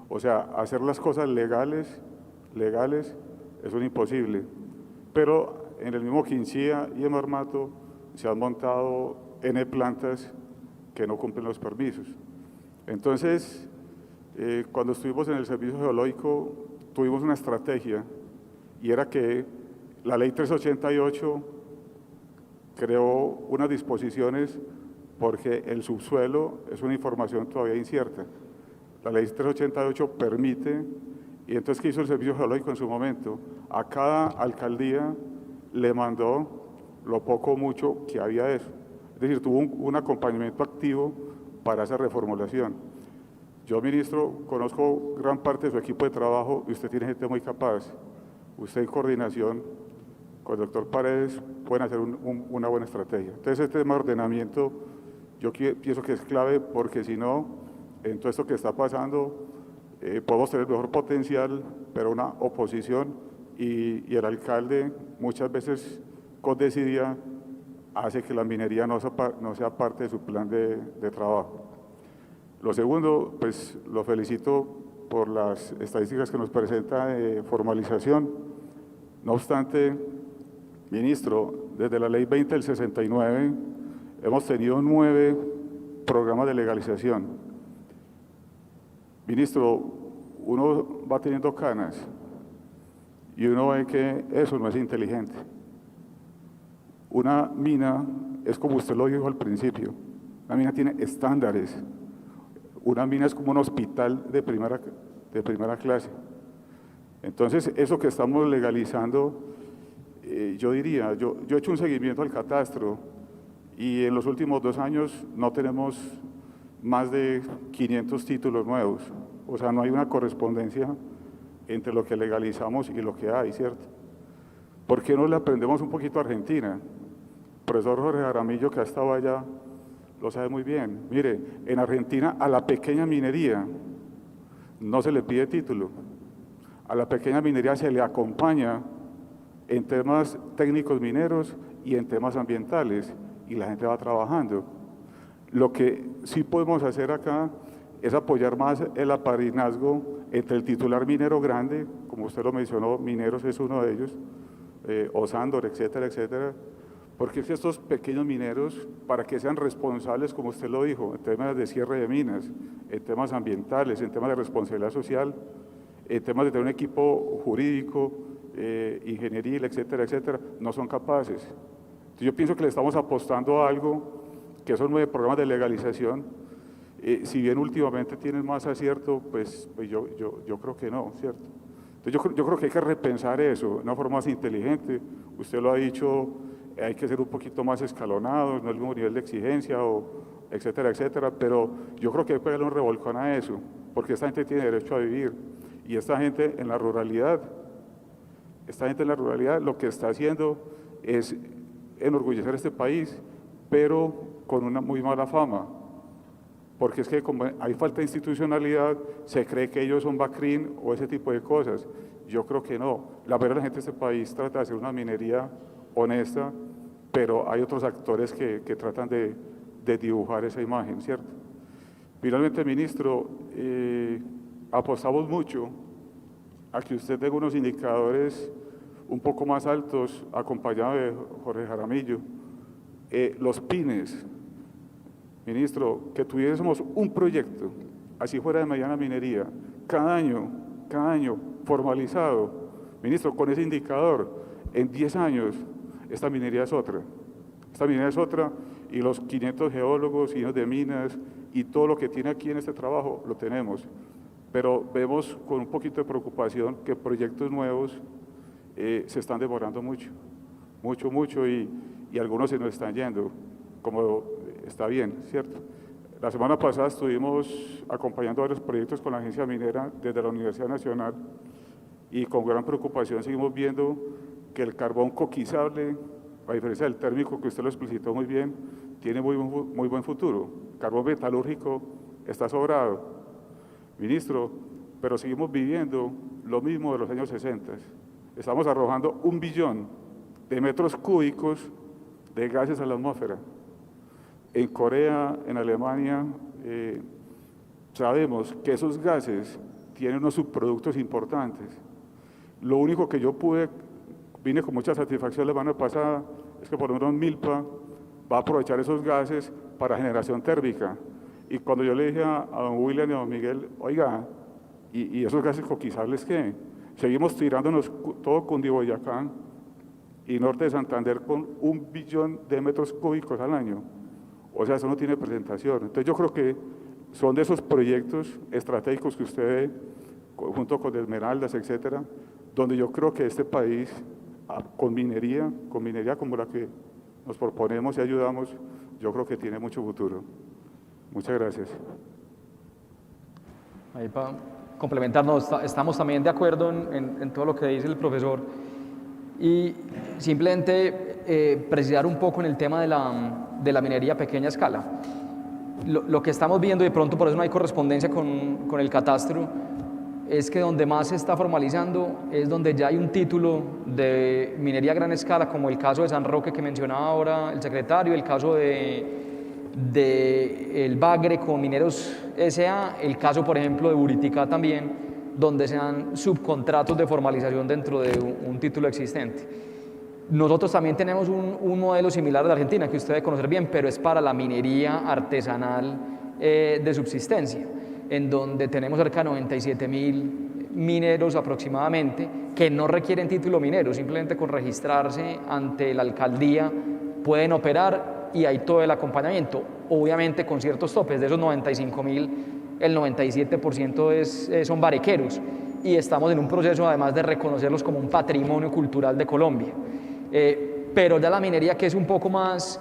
O sea, hacer las cosas legales es un imposible. Pero en el mismo Quinchía y en Marmato se han montado N plantas que no cumplen los permisos. Entonces, cuando estuvimos en el Servicio Geológico, tuvimos una estrategia y era que la Ley 388 creó unas disposiciones porque el subsuelo es una información todavía incierta. La Ley 388 permite, y entonces ¿qué hizo el Servicio Geológico en su momento? A cada alcaldía le mandó lo poco o mucho que había de eso. Es decir, tuvo un acompañamiento activo para esa reformulación. Yo, ministro, conozco gran parte de su equipo de trabajo y usted tiene gente muy capaz. Usted en coordinación con el doctor Paredes pueden hacer una buena estrategia. Entonces, este tema de ordenamiento yo pienso que es clave porque si no, en todo esto que está pasando, podemos tener mejor potencial, pero una oposición y el alcalde muchas veces con desidia hace que la minería no sea parte de su plan de trabajo. Lo segundo, pues lo felicito por las estadísticas que nos presenta de formalización. No obstante, ministro, desde la Ley 20 del 69 hemos tenido 9 programas de legalización. Ministro, uno va teniendo canas y uno ve que eso no es inteligente. Una mina es como usted lo dijo al principio, una mina tiene estándares, una mina es como un hospital de primera clase. Entonces, eso que estamos legalizando, yo diría, yo he hecho un seguimiento al catastro y en los últimos 2 años no tenemos más de 500 títulos nuevos. O sea, no hay una correspondencia entre lo que legalizamos y lo que hay, ¿cierto? ¿Por qué no le aprendemos un poquito a Argentina? El profesor Jorge Jaramillo, que ha estado allá, lo sabe muy bien. Mire, en Argentina a la pequeña minería no se le pide título. A la pequeña minería se le acompaña en temas técnicos mineros y en temas ambientales, y la gente va trabajando. Lo que sí podemos hacer acá es apoyar más el apadrinazgo entre el titular minero grande, como usted lo mencionó, Mineros es uno de ellos, Osándor, etcétera, etcétera, porque es que estos pequeños mineros, para que sean responsables, como usted lo dijo, en temas de cierre de minas, en temas ambientales, en temas de responsabilidad social, en temas de tener un equipo jurídico, ingenieril, etcétera, etcétera, no son capaces. Entonces, yo pienso que le estamos apostando a algo que son 9 programas de legalización. Si bien últimamente tienen más acierto, pues yo creo que no, ¿cierto? Entonces yo creo que hay que repensar eso de una forma más inteligente. Usted lo ha dicho, hay que ser un poquito más escalonados, no el mismo nivel de exigencia, etcétera, etcétera, pero yo creo que hay que darle un revolcón a eso, porque esta gente tiene derecho a vivir, y esta gente en la ruralidad lo que está haciendo es enorgullecer a este país, pero con una muy mala fama, porque es que como hay falta de institucionalidad, se cree que ellos son Bacrin o ese tipo de cosas. Yo creo que no. La verdad, la gente de este país trata de hacer una minería honesta, pero hay otros actores que tratan de dibujar esa imagen, ¿cierto? Finalmente, ministro, apostamos mucho a que usted tenga unos indicadores un poco más altos, acompañado de Jorge Jaramillo. Los PINES, ministro, que tuviésemos un proyecto, así fuera de mediana minería, cada año, formalizado, ministro, con ese indicador, en 10 años, esta minería es otra, y los 500 geólogos, ingenieros de minas, y todo lo que tiene aquí en este trabajo, lo tenemos, pero vemos con un poquito de preocupación que proyectos nuevos se están demorando mucho, y algunos se nos están yendo, como está bien, ¿cierto? La semana pasada estuvimos acompañando varios proyectos con la agencia minera desde la Universidad Nacional, y con gran preocupación seguimos viendo que el carbón coquizable, a diferencia del térmico que usted lo explicitó muy bien, tiene muy buen futuro. El carbón metalúrgico está sobrado, ministro, pero seguimos viviendo lo mismo de los años 60. Estamos arrojando 1 billón de metros cúbicos de gases a la atmósfera. En Corea, en Alemania, sabemos que esos gases tienen unos subproductos importantes. Lo único que yo vine con mucha satisfacción la semana pasada, es que por lo menos Milpa va a aprovechar esos gases para generación térmica. Y cuando yo le dije a don William y a don Miguel, oiga, ¿y esos gases coquizables qué? Seguimos tirándonos todo Cundiboyacá y norte de Santander con 1 billón de metros cúbicos al año. O sea, eso no tiene presentación. Entonces yo creo que son de esos proyectos estratégicos que usted ve, junto con Esmeraldas, etcétera, donde yo creo que este país, con minería como la que nos proponemos y ayudamos, yo creo que tiene mucho futuro. Muchas gracias. Ahí para complementarnos, estamos también de acuerdo en todo lo que dice el profesor, y simplemente precisar un poco en el tema de la minería a pequeña escala. Lo que estamos viendo, y de pronto por eso no hay correspondencia con el catastro, es que donde más se está formalizando es donde ya hay un título de minería a gran escala, como el caso de San Roque que mencionaba ahora el secretario, el caso de el Bagre con Mineros S.A., el caso, por ejemplo, de Buriticá también, donde se dan subcontratos de formalización dentro de un título existente. Nosotros también tenemos un modelo similar de Argentina, que usted debe conocer bien, pero es para la minería artesanal de subsistencia. en donde tenemos cerca de 97.000 mineros aproximadamente que no requieren título minero, simplemente con registrarse ante la alcaldía pueden operar y hay todo el acompañamiento, obviamente con ciertos topes. De esos 95.000, el 97% son barequeros y estamos en un proceso además de reconocerlos como un patrimonio cultural de Colombia. Pero ya la minería, que es un poco más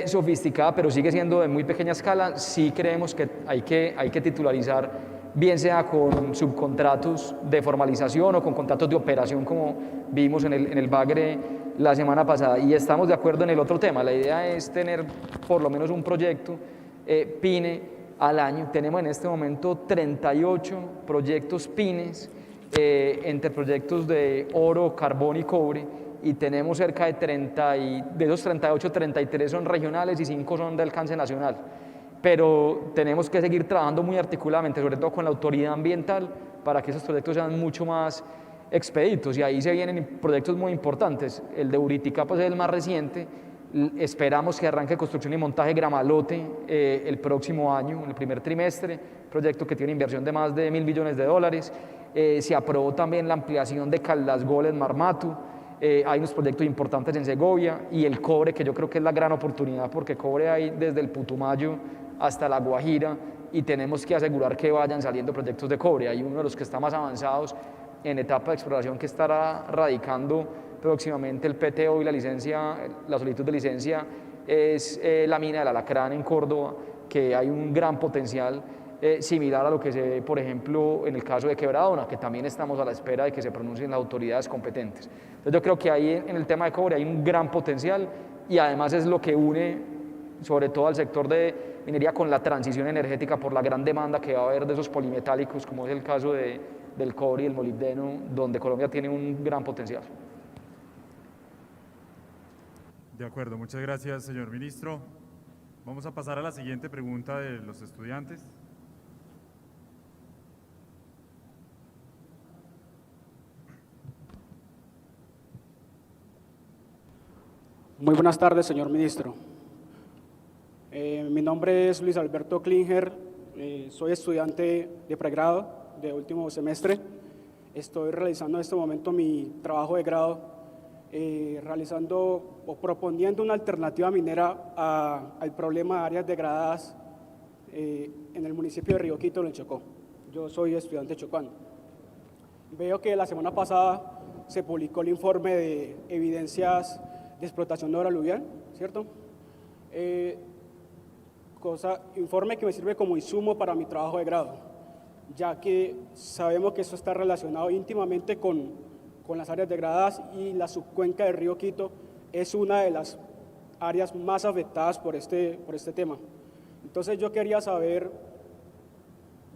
sofisticada, pero sigue siendo de muy pequeña escala, sí creemos que hay que titularizar, bien sea con subcontratos de formalización o con contratos de operación, como vimos en el Bagre la semana pasada. Y estamos de acuerdo en el otro tema. La idea es tener por lo menos un proyecto PINE al año. Tenemos en este momento 38 proyectos PINES entre proyectos de oro, carbón y cobre, y tenemos cerca de 30, de esos 38, 33 son regionales y 5 son de alcance nacional. Pero tenemos que seguir trabajando muy articuladamente, sobre todo con la autoridad ambiental, para que esos proyectos sean mucho más expeditos, y ahí se vienen proyectos muy importantes. El de Uritica pues, es el más reciente. Esperamos que arranque construcción y montaje Gramalote el próximo año, en el primer trimestre, proyecto que tiene inversión de más de $1.000 millones. Se aprobó también la ampliación de Caldasgol en Marmatu. Hay unos proyectos importantes en Segovia, y el cobre, que yo creo que es la gran oportunidad, porque cobre hay desde el Putumayo hasta La Guajira, y tenemos que asegurar que vayan saliendo proyectos de cobre. Hay uno de los que está más avanzados en etapa de exploración, que estará radicando próximamente el PTO y la solicitud de licencia, es la mina del Alacrán en Córdoba, que hay un gran potencial similar a lo que se ve, por ejemplo, en el caso de Quebradona, que también estamos a la espera de que se pronuncien las autoridades competentes. Entonces yo creo que ahí en el tema de cobre hay un gran potencial, y además es lo que une sobre todo al sector de minería con la transición energética, por la gran demanda que va a haber de esos polimetálicos, como es el caso del cobre y el molibdeno, donde Colombia tiene un gran potencial. De acuerdo, muchas gracias, señor ministro. Vamos a pasar a la siguiente pregunta de los estudiantes. Muy buenas tardes, señor ministro. Mi nombre es Luis Alberto Klinger, soy estudiante de pregrado de último semestre. Estoy realizando en este momento mi trabajo de grado, realizando o proponiendo una alternativa minera al problema de áreas degradadas en el municipio de Río Quito, en el Chocó. Yo soy estudiante chocuano. Veo que la semana pasada se publicó el informe de evidencias de explotación de oro aluvial, ¿cierto? Informe que me sirve como insumo para mi trabajo de grado, ya que sabemos que eso está relacionado íntimamente con las áreas degradadas, y la subcuenca del Río Quito es una de las áreas más afectadas por este tema. Entonces yo quería saber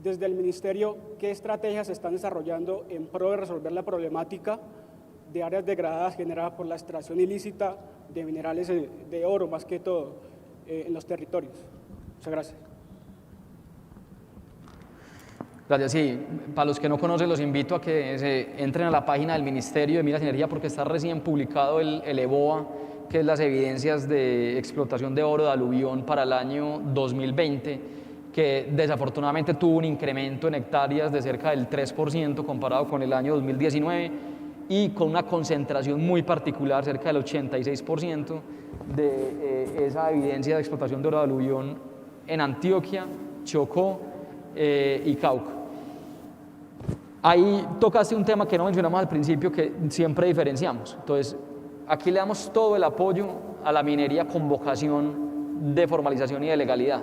desde el ministerio qué estrategias se están desarrollando en pro de resolver la problemática de áreas degradadas generadas por la extracción ilícita de minerales de oro, más que todo, en los territorios. Muchas gracias. Gracias. Sí, para los que no conocen, los invito a que se entren a la página del Ministerio de Minas y Energía, porque está recién publicado el EBOA, que es las evidencias de explotación de oro de aluvión para el año 2020, que desafortunadamente tuvo un incremento en hectáreas de cerca del 3% comparado con el año 2019, y con una concentración muy particular, cerca del 86% de esa evidencia de explotación de oro de aluvión en Antioquia, Chocó y Cauca. Ahí tocaste un tema que no mencionamos al principio, que siempre diferenciamos. Entonces, aquí le damos todo el apoyo a la minería con vocación de formalización y de legalidad.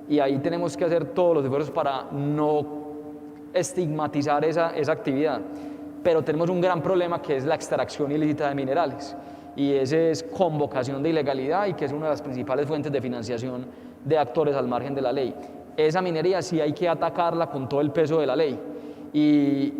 Y ahí tenemos que hacer todos los esfuerzos para no estigmatizar esa actividad. Pero tenemos un gran problema, que es la extracción ilícita de minerales, y ese es con vocación de ilegalidad, y que es una de las principales fuentes de financiación de actores al margen de la ley. Esa minería sí hay que atacarla con todo el peso de la ley y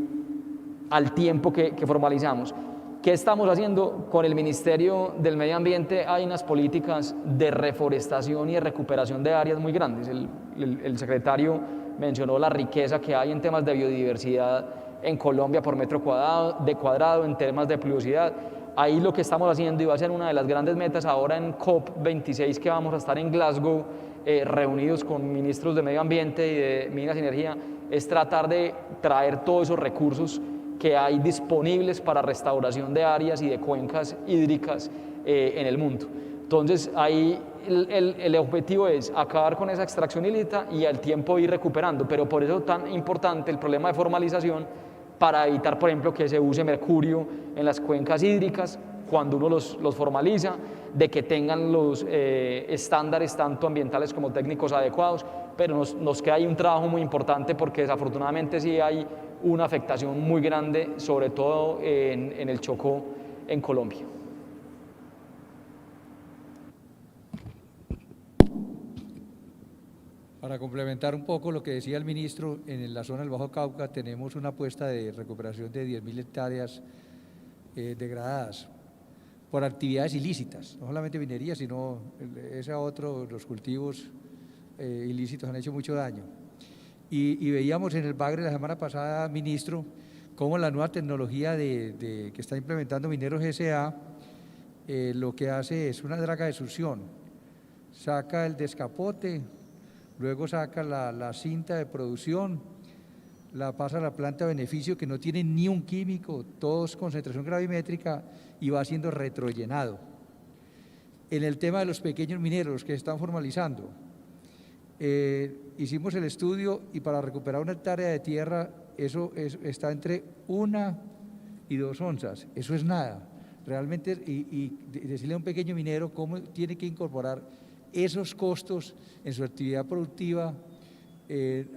al tiempo que formalizamos. ¿Qué estamos haciendo? Con el Ministerio del Medio Ambiente hay unas políticas de reforestación y de recuperación de áreas muy grandes. El secretario mencionó la riqueza que hay en temas de biodiversidad en Colombia por metro cuadrado, en temas de pluviosidad. Ahí lo que estamos haciendo, y va a ser una de las grandes metas ahora en COP26, que vamos a estar en Glasgow reunidos con ministros de Medio Ambiente y de Minas y Energía, es tratar de traer todos esos recursos que hay disponibles para restauración de áreas y de cuencas hídricas en el mundo. Entonces, ahí el objetivo es acabar con esa extracción ilícita y al tiempo ir recuperando, pero por eso es tan importante el problema de formalización para evitar, por ejemplo, que se use mercurio en las cuencas hídricas cuando uno los formaliza, de que tengan los estándares tanto ambientales como técnicos adecuados, pero nos queda ahí un trabajo muy importante porque desafortunadamente sí hay una afectación muy grande, sobre todo en el Chocó, en Colombia. Para complementar un poco lo que decía el ministro, en la zona del Bajo Cauca tenemos una apuesta de recuperación de 10.000 hectáreas degradadas por actividades ilícitas, no solamente minería, sino los cultivos ilícitos han hecho mucho daño. Y veíamos en el Bagre la semana pasada, ministro, cómo la nueva tecnología que está implementando Mineros S.A. Lo que hace es una draga de succión, saca el descapote, luego saca la cinta de producción, la pasa a la planta de beneficio que no tiene ni un químico, todo es concentración gravimétrica y va siendo retrollenado. En el tema de los pequeños mineros que se están formalizando, hicimos el estudio y para recuperar una hectárea de tierra eso está entre 1 y 2 onzas, eso es nada. Realmente, y decirle a un pequeño minero cómo tiene que incorporar esos costos en su actividad productiva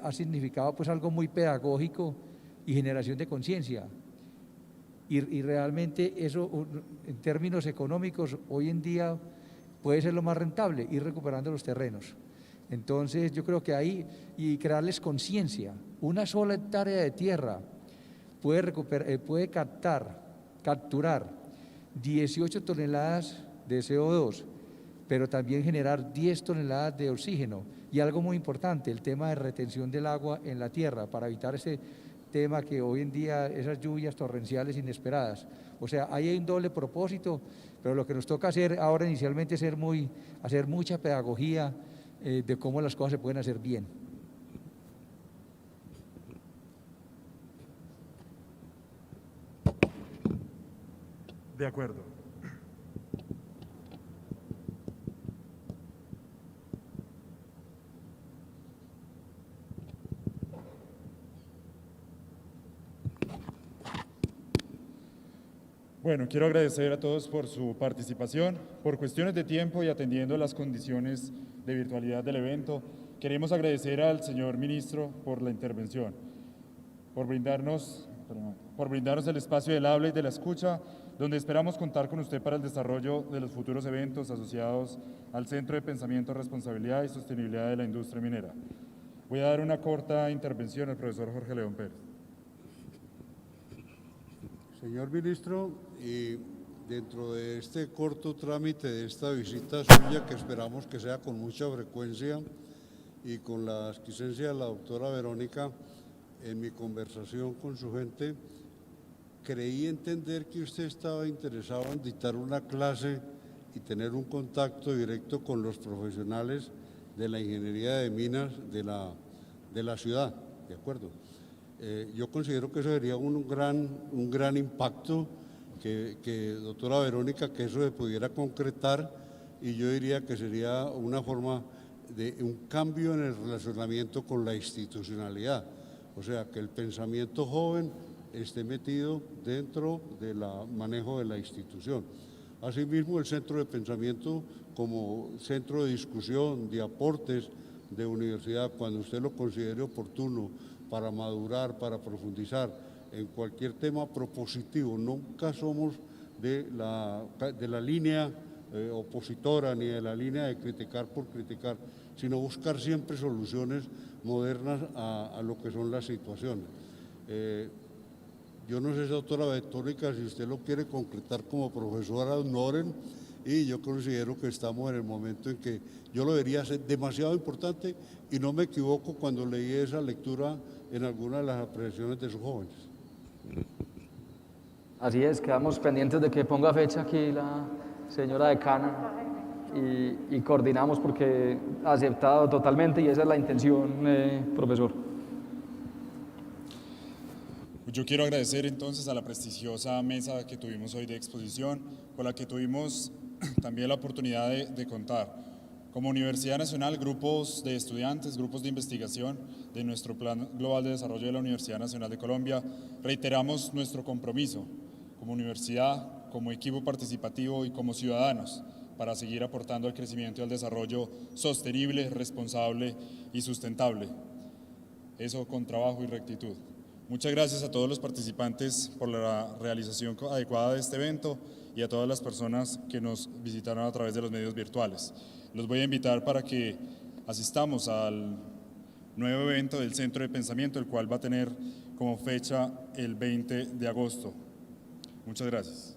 ha significado pues algo muy pedagógico y generación de conciencia. Y realmente eso en términos económicos hoy en día puede ser lo más rentable, ir recuperando los terrenos. Entonces yo creo que ahí, y crearles conciencia, una sola hectárea de tierra puede capturar 18 toneladas de CO2, pero también generar 10 toneladas de oxígeno. Y algo muy importante, el tema de retención del agua en la tierra, para evitar ese tema que hoy en día, esas lluvias torrenciales inesperadas. O sea, ahí hay un doble propósito, pero lo que nos toca hacer ahora inicialmente es hacer mucha pedagogía de cómo las cosas se pueden hacer bien. De acuerdo. Bueno, quiero agradecer a todos por su participación. Por cuestiones de tiempo y atendiendo las condiciones de virtualidad del evento, queremos agradecer al señor ministro por la intervención, por brindarnos el espacio del habla y de la escucha, donde esperamos contar con usted para el desarrollo de los futuros eventos asociados al Centro de Pensamiento, Responsabilidad y Sostenibilidad de la Industria Minera. Voy a dar una corta intervención al profesor Jorge León Pérez. Señor ministro, y dentro de este corto trámite de esta visita suya, que esperamos que sea con mucha frecuencia, y con la aquiescencia de la doctora Verónica, en mi conversación con su gente, creí entender que usted estaba interesado en dictar una clase y tener un contacto directo con los profesionales de la ingeniería de minas de la ciudad, ¿de acuerdo? Yo considero que eso sería un gran impacto, que doctora Verónica, que eso se pudiera concretar, y yo diría que sería una forma de un cambio en el relacionamiento con la institucionalidad, o sea, que el pensamiento joven esté metido dentro del manejo de la institución. Asimismo, el centro de pensamiento como centro de discusión, de aportes de universidad, cuando usted lo considere oportuno, para madurar, para profundizar en cualquier tema propositivo. Nunca somos de la línea opositora ni de la línea de criticar por criticar, sino buscar siempre soluciones modernas a lo que son las situaciones. Yo no sé, doctora Verónica, si usted lo quiere concretar como profesora honoren, y yo considero que estamos en el momento en que yo lo vería ser demasiado importante, y no me equivoco cuando leí esa lectura en algunas de las apreciaciones de sus jóvenes. Así es, quedamos pendientes de que ponga fecha aquí la señora decana. y coordinamos porque aceptado totalmente y esa es la intención, profesor. Yo quiero agradecer entonces a la prestigiosa mesa que tuvimos hoy de exposición, con la que tuvimos también la oportunidad de contar como Universidad Nacional, grupos de estudiantes, grupos de investigación de nuestro Plan Global de Desarrollo de la Universidad Nacional de Colombia. Reiteramos nuestro compromiso como universidad, como equipo participativo y como ciudadanos para seguir aportando al crecimiento y al desarrollo sostenible, responsable y sustentable. Eso con trabajo y rectitud. Muchas gracias a todos los participantes por la realización adecuada de este evento y a todas las personas que nos visitaron a través de los medios virtuales. Los voy a invitar para que asistamos al nuevo evento del Centro de Pensamiento, el cual va a tener como fecha el 20 de agosto. Muchas gracias.